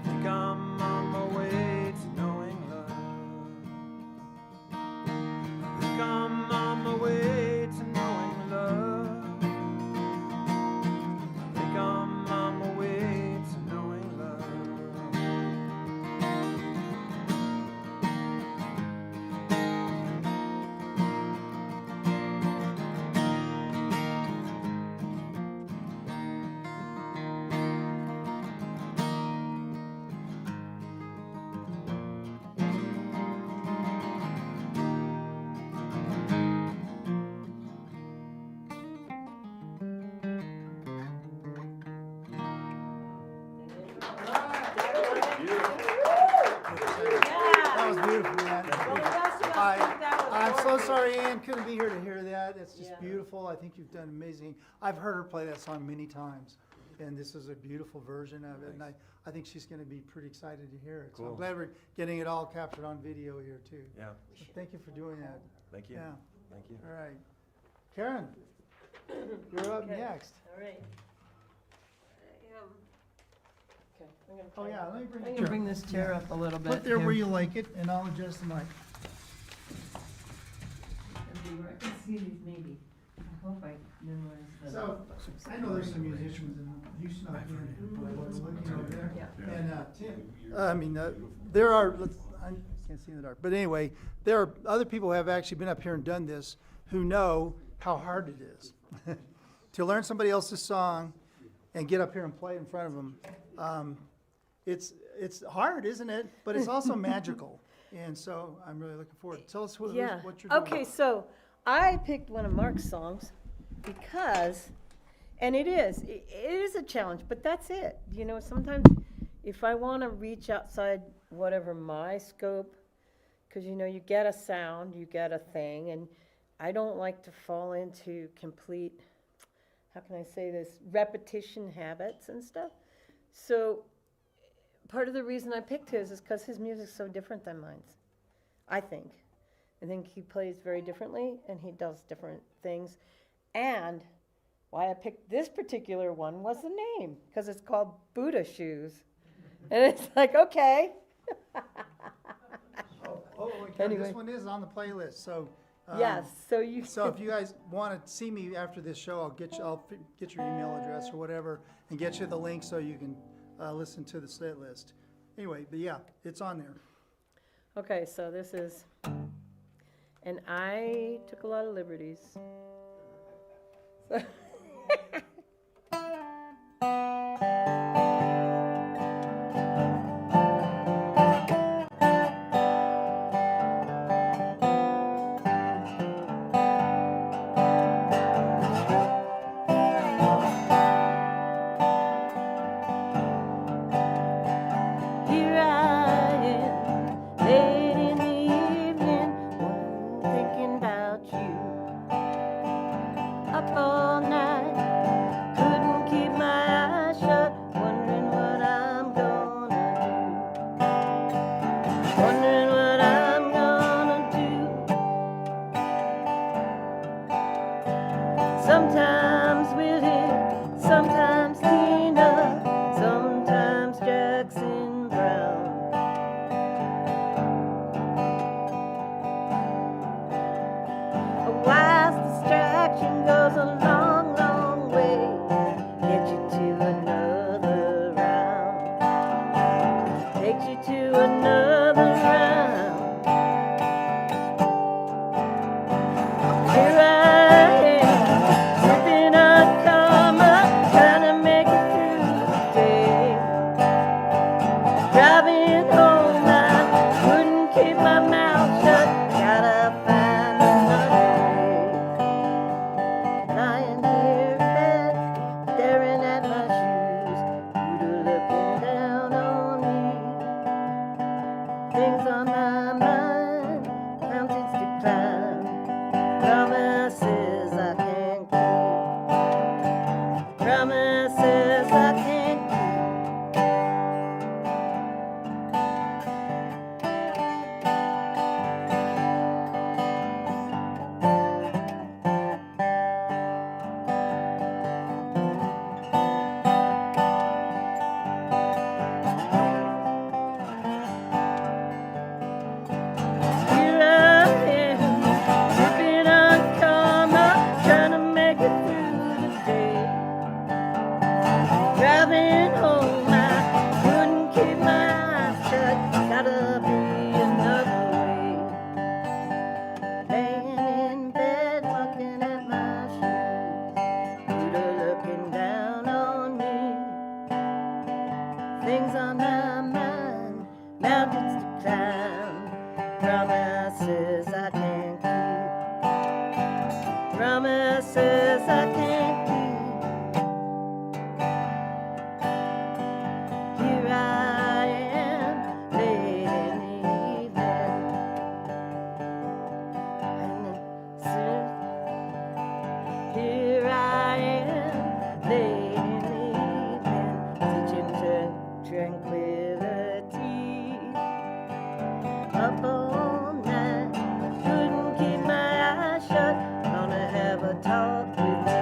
think I'm on my way to knowing love. I think I'm on my way to knowing love. I think I'm on my way to knowing love. That was beautiful, man. Well, the rest of us think that was I'm so gorgeous. sorry Ann couldn't be here to hear that. It's just Yeah. beautiful. I think you've done amazing. I've heard her play that song many times, and this is a beautiful version of it. And I think she's going to be pretty excited to hear it. So I'm Cool. glad we're getting it all captured on video here too. Yeah, So thank you for doing that. thank you. Yeah. Thank you. All right, Karen, you're up Okay. next. All right. Okay, I'm gonna Oh try- yeah, let me bring I'm the gonna chair. bring this chair up a little bit. Put there where here. you like it, and I'll adjust the mic. It'll be where I can see these maybe. I hope I memorize the. So, I know there's some musicians in Houston, looking over there. Yeah. And Tim, there are, I can't see in the dark, but anyway, there are other people who have actually been up here and done this who know how hard it is to learn somebody else's song and get up here and play in front of them. It's hard, isn't it? But it's also magical. And so I'm really looking forward. Tell us what Yeah. you're doing. Okay, so I picked one of Mark's songs because, and it is a challenge, but that's it. You know, sometimes if I want to reach outside whatever my scope, because you know, you get a sound, you get a thing, and I don't like to fall into complete, how can I say this, repetition habits and stuff. So part of the reason I picked his is because his music's so different than mine's, I think. I think he plays very differently and he does different things. And why I picked this particular one was the name, because it's called Buddha Shoes. And it's like, okay. okay, Anyway. this one is on the playlist, so. Yes, so you. So if you guys want to see me after this show, I'll get your email address or whatever and get you the link so you can listen to the set list. Anyway, but yeah, it's on there. Okay, so this is, and I took a lot of liberties. So here I am, late in the evening, thinking about you. Up all night, couldn't keep my eyes shut, wondering what I'm gonna do. Wondering what I'm gonna do. Sometimes with him, sometimes Tina, sometimes Jackson Brown. A wise distraction goes a long, long way. Get you to another round. Takes you to another round. Here I am, sipping a karma, trying to make it through the day. Driving home, I couldn't keep my mouth shut. Gotta find another way. Lying here in bed, staring at my shoes, Buddha looking down on me. Things on my mind, mountains to climb, promises I can't keep, promises I can't keep. Here I am, sipping on karma, trying to make it through the day. Driving home, I couldn't keep my eyes shut. Gotta be another way. Laying in bed, looking at my shoes, Buddha looking down on me. Things on my mind, mountains to climb, promises I can't keep, promises I can't keep. Here I am, late in the evening, and here I am, late in the evening, teaching tranquility. Up all night, couldn't keep my eyes shut. Gonna have a talk with me.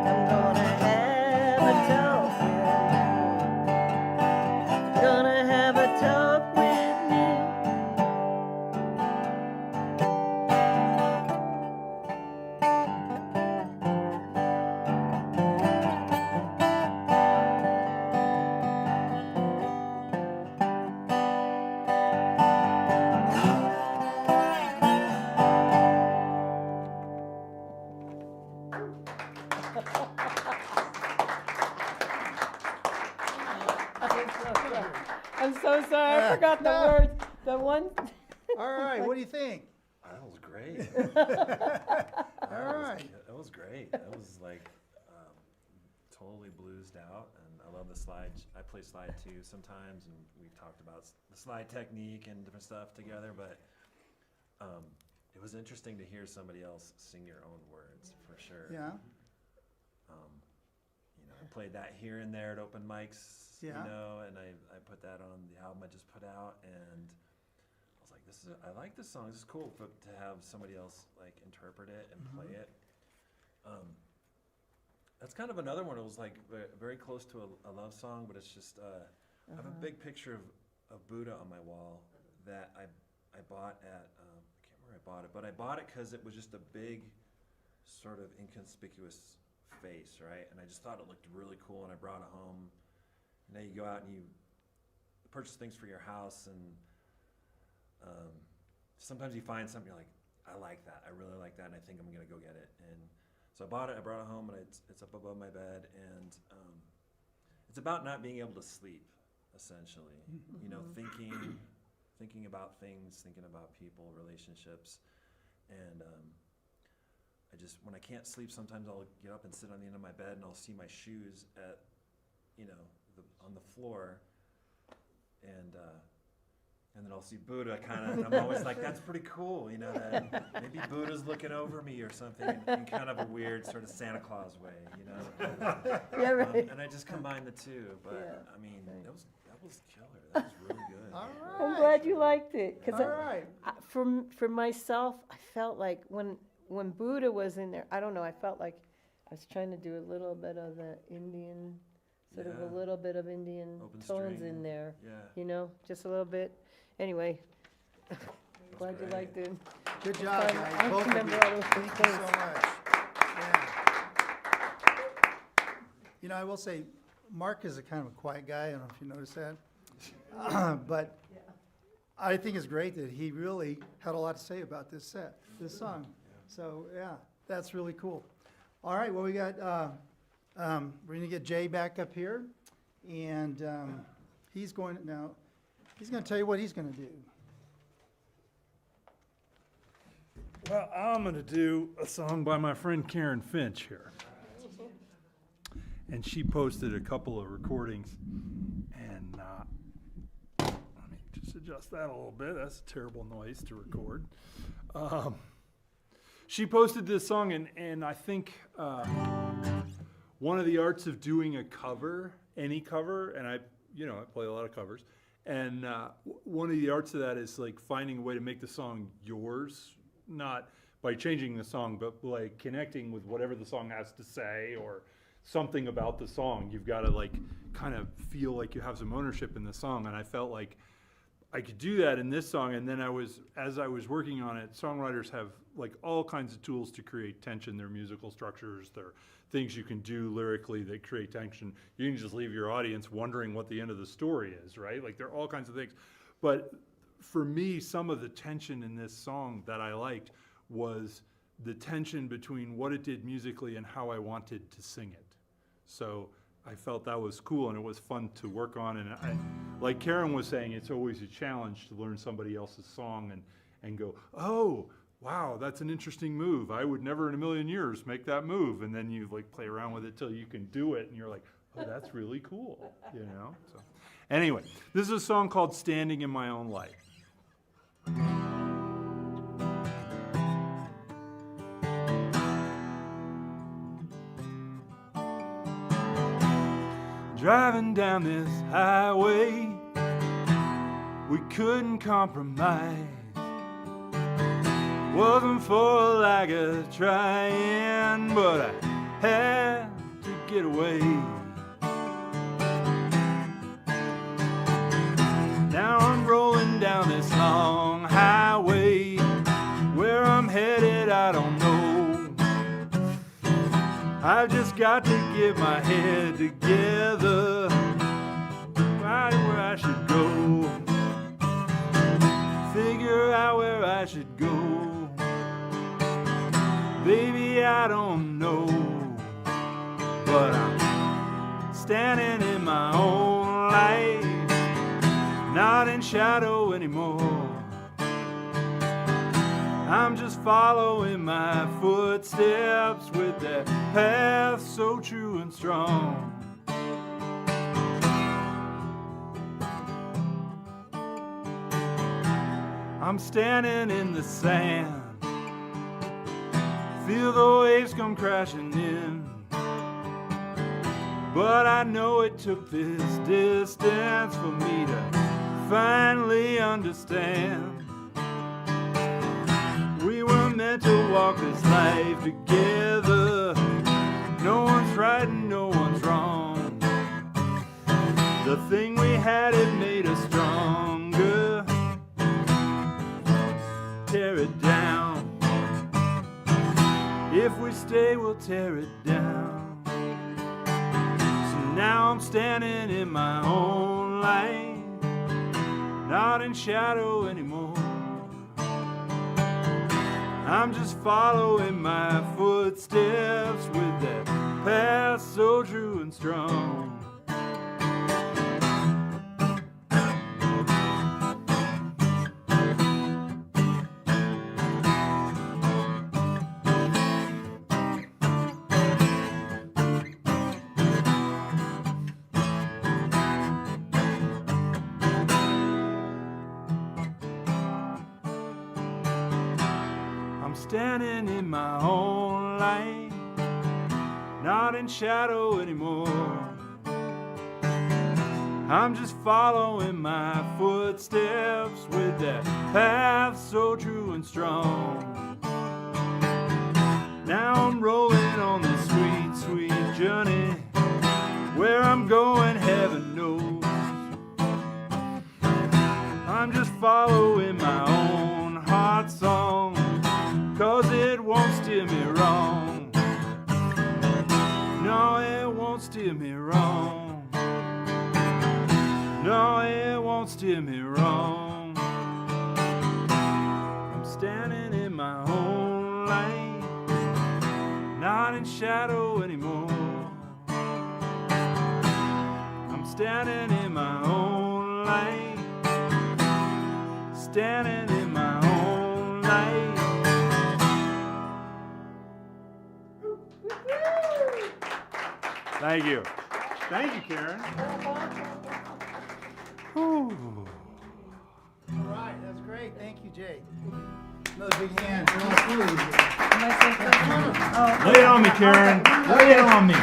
I'm gonna have a talk with me. Gonna have a talk with me. I'm so sorry, I forgot the No. words. The one. All right, what do you think? That was great. All right. That was great. That was like totally bluesed out, and I love the slide. I play slide too sometimes, and we've talked about the slide technique and different stuff together. But it was interesting to hear somebody else sing your own words for sure. Yeah, You know, I played that here and there at open mics. Yeah. You know, and I put that on the album I just put out, and I was like, I like this song. This is cool, but to have somebody else like interpret it and play it. That's kind of another one. It was like very close to a love song, but it's just I have a big picture of Buddha on my wall that I I bought at, I can't remember where I bought it, but I bought it because it was just a big, sort of inconspicuous face, right? And I just thought it looked really cool, and I brought it home. And now you go out and you purchase things for your house, and sometimes you find something you're like, I like that, I really like that, and I think I'm gonna go get it. And so I bought it, I brought it home, and it's up above my bed, and it's about not being able to sleep, essentially. You know, thinking about things, thinking about people, relationships, and I just, when I can't sleep, sometimes I'll get up and sit on the end of my bed, and I'll see my shoes at, you know, on the floor, and then I'll see Buddha kind of, and I'm always like, that's pretty cool, you know, that maybe Buddha's looking over me or something in kind of a weird sort of Santa Claus way, you know. Yeah, right. And I just combined the two, but Yeah, I mean, right. that was killer. That was really good. All I'm right. glad you liked it, because All right. for myself, I felt like when Buddha was in there, I don't know, I felt like I was trying to do a little bit of the Indian, sort of Yeah. a little bit of Indian Open tones string. in there, Yeah. you know, just a little bit. Anyway, glad you great. liked it. Good job, Fun. guys. I Both of you. remember all those Thank you things. so much. Yeah. You know, I will say, Mark is a kind of a quiet guy. I don't know if you noticed that. But I think it's great that he really had a lot to say about this song. So, yeah, that's really cool. All right, well, we got, we're going to get Jay back up here. And he's going to tell you what he's going to do. Well, I'm going to do a song by my friend Karen Finch here. And she posted a couple of recordings. And let me just adjust that a little bit. That's a terrible noise to record. She posted this song, and I think one of the arts of doing a cover, any cover, and I play a lot of covers, and one of the arts of that is like finding a way to make the song yours, not by changing the song, but like connecting with whatever the song has to say or something about the song. You've got to like kind of feel like you have some ownership in the song, and I felt like I could do that in this song. And then as I was working on it, songwriters have like all kinds of tools to create tension. Their musical structures, their things you can do lyrically that create tension. You can just leave your audience wondering what the end of the story is, right? Like there are all kinds of things. But for me, some of the tension in this song that I liked was the tension between what it did musically and how I wanted to sing it. So I felt that was cool, and it was fun to work on. And like Karen was saying, it's always a challenge to learn somebody else's song and go, oh, wow, that's an interesting move. I would never in a million years make that move. And then you like play around with it till you can do it, and you're like, oh, that's really cool, you know? So anyway, this is a song called Standing in My Own Light. Driving down this highway, we couldn't compromise. Wasn't for a lack of trying, but I had to get away. Now I'm rolling down this long highway. Where I'm headed, I don't know. I've just got to get my head together, right where I should go, figure out where I should go. Baby, I don't know, but I'm standing in my own light, not in shadow anymore. I'm just following my footsteps with that path so true and strong. I'm standing in the sand, feel the waves come crashing in, but I know it took this distance for me to finally understand. We were meant to walk this life together. No one's right and no one's wrong. The thing we had, it made us stronger. tear it down. If we stay, we'll tear it down. So now I'm standing in my own light, not in shadow anymore. I'm just following my footsteps with that past so true and strong. Standing in my own light, not in shadow anymore. I'm just following my footsteps with that path so true and strong. Now I'm rolling on this sweet, sweet journey. Where I'm going, heaven knows. I'm just following my own heart song, 'cause it won't steer me wrong. No, it won't steer me wrong. No, it won't steer me wrong. I'm standing in my own light, not in shadow anymore. I'm standing in my own light, standing in my own light. Thank you. Thank you, Karen. All right, that's great. Thank you, Jay. Another big hand. Am I supposed to- Lay it on me, Karen. Lay it on me. All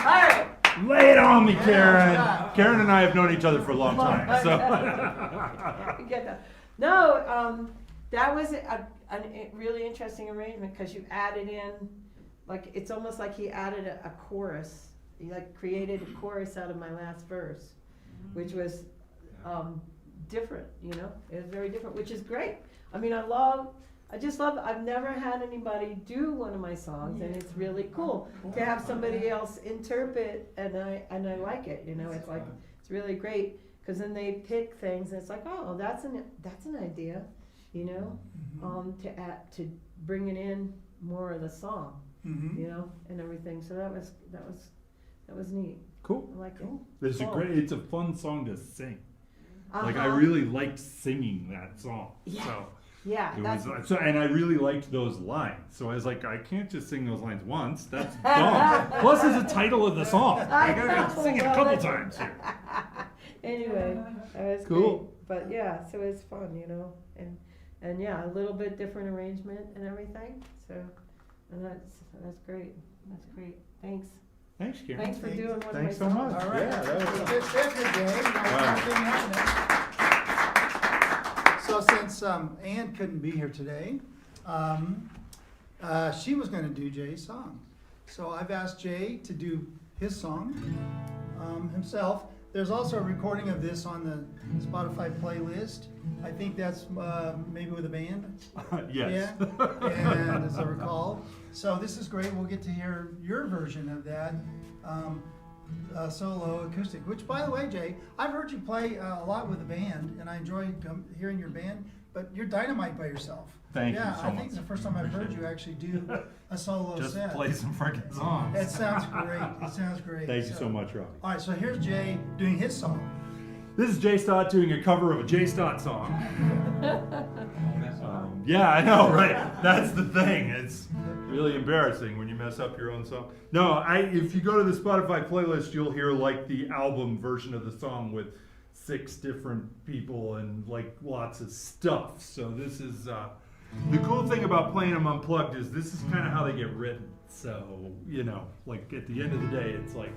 right. Lay it on me, Karen. Yeah. Karen and I have known each other for a long time. So. Get that. No, that was a really interesting arrangement because you added in, like, it's almost like he added a chorus. He like created a chorus out of my last verse, which was different, you know? It was very different, which is great. I mean, I just love, I've never had anybody do one of my songs, and it's really cool to have somebody else interpret, and I like it, you know? It's like, it's really great, because then they pick things, and it's like, oh, that's an idea, you know? To bring it in more of the song, you know, and everything. So that was neat. Cool. I like it. It's Cool. It's a fun song to sing. Like I Uh-huh. really liked singing that song. Yeah. So Yeah, it that's was and I really liked those lines. So I was like, I can't just sing those lines once. That's dumb. Plus, it's the title of the song. I gotta sing it a couple times here. Anyway, that was Cool. great. But yeah, so it's fun, you know, and yeah, a little bit different arrangement and everything. So, and that's great. That's great. Thanks. Thanks, Karen. Thanks for doing one Thanks of my so songs. much. All right. Yeah, that was Good stuff today. So since Ann couldn't be here today, she was going to do Jay's song. So I've asked Jay to do his song himself. There's also a recording of this on the Spotify playlist. I think that's maybe with a band. yes. Yeah, and as I recall. So this is great. We'll get to hear your version of that solo acoustic. Which, by the way, Jay, I've heard you play a lot with a band, and I enjoy hearing your band. But you're dynamite by yourself. Thank you so I think much. it's the first time I've heard you actually do a solo Just set. play some freaking songs. It sounds great. It sounds great. Thank you so much, Robbie. All right, so here's Jay doing his song. This is Jay Stott doing a cover of a Jay Stott song. Yeah, I know, right? That's the thing. It's really embarrassing when you mess up your own song. No, if you go to the Spotify playlist, you'll hear like the album version of the song with 6 different people and like lots of stuff. So this is the cool thing about playing them unplugged is this is kind of how they get written. So, you know, like at the end of the day, it's like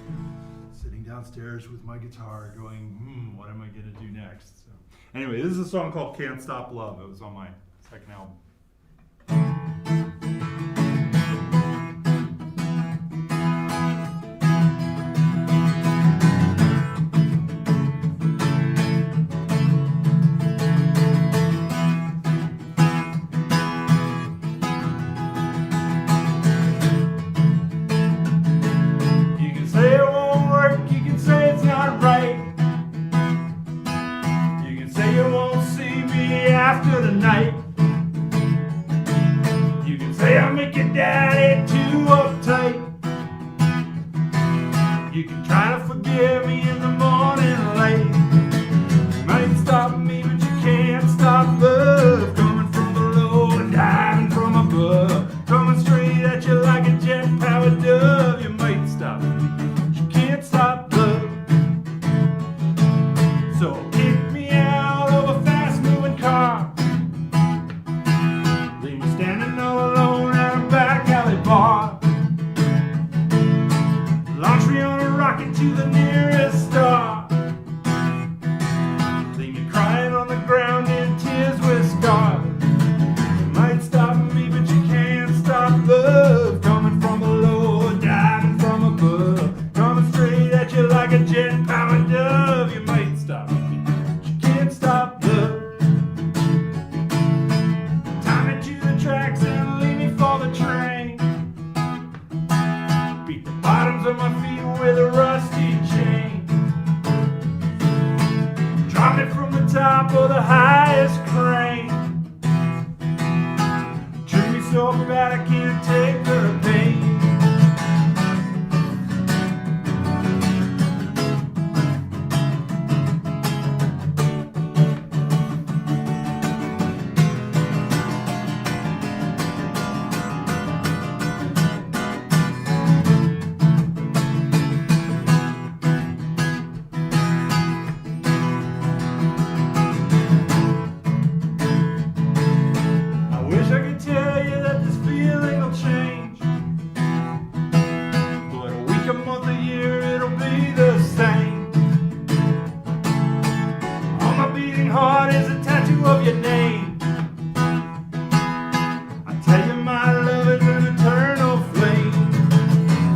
sitting downstairs with my guitar going, what am I gonna do next? So anyway, this is a song called Can't Stop Love. It was on my second album. daddy too uptight. You can try to forgive me in the morning light. You might stop me, but you can't stop love. Coming from below and diving from above. Coming straight at you like a jet-powered dove. You might stop me, but you can't stop love. So kick me out of a fast-moving car. Leave me standing all alone at a back alley bar. Launch me on a rocket to the nearest star. Leave me crying on the ground in tears with scars. You might stop me, but you can't stop love. Coming from below, diving from above. Coming straight at you like a jet-powered dove. You might stop me, but you can't stop love. Tie me to the tracks and leave me for the train. Beat the bottoms of my feet with a rusty chain. Drop me from the top of the highest crane. Treat me so bad I can't take the pain. I wish I could tell you that this feeling will change, but a week, a month, a year, it'll be the same. On my beating heart is a tattoo of your name. I tell you my love is an eternal flame.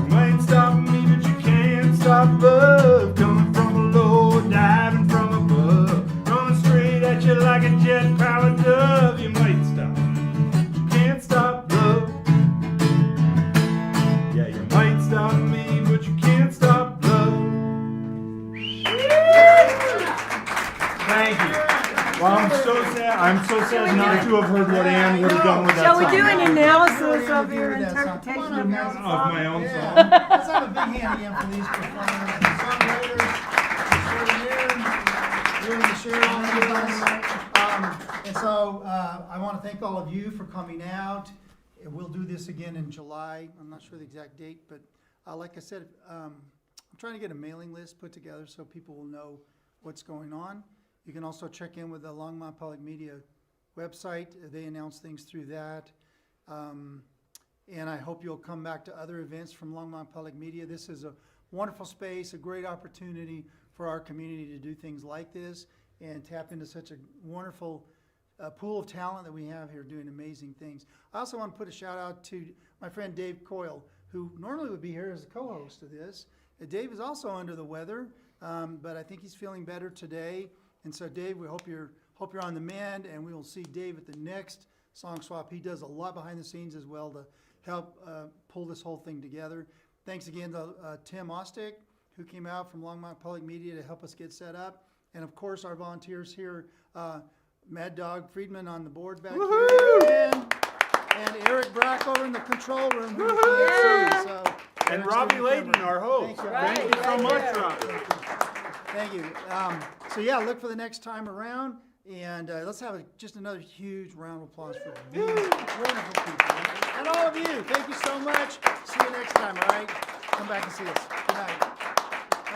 You might stop me, but you can't stop love. Coming from below, diving from above. Coming straight at you like a jet-powered dove. You might stop me, you can't stop love. Yeah, you might stop me, but you can't stop love. Thank you. Well, I'm so sad not to have heard what Ann would have done with that Shall we song. do an analysis of your Agree with that song. interpretation Come on of up, that guys. Of song? my own Yeah. song. Let's have a big hand again for these performers, the songwriters, the Cheryl, and so I want to thank all of you for coming out. And we'll do this again in July. I'm not sure the exact date, but like I said, I'm trying to get a mailing list put together so people will know what's going on. You can also check in with the Longmont Public Media website. They announce things through that. And I hope you'll come back to other events from Longmont Public Media. This is a wonderful space, a great opportunity for our community to do things like this and tap into such a wonderful pool of talent that we have here doing amazing things. I also want to put a shout out to my friend Dave Coyle, who normally would be here as a co-host of this. Dave is also under the weather, but I think he's feeling better today. And so Dave, we hope you're on the mend, and we will see Dave at the next Song Swap. He does a lot behind the scenes as well to help pull this whole thing together. Thanks again to Tim Ostick, who came out from Longmont Public Media to help us get set up. And of course, our volunteers here, Mad Dog Friedman on the board back here, and Eric Brack over in the control room. Who you can't see, so And Eric's Robby doing Layton, camera. our host. Thank you. Right, Thank you so right much, there. Robby. Thank you. So yeah, look for the next time around, and let's have just another huge round of applause for these wonderful people. And all of you, thank you so much. See you next time, all right? Come back and see us. Good night.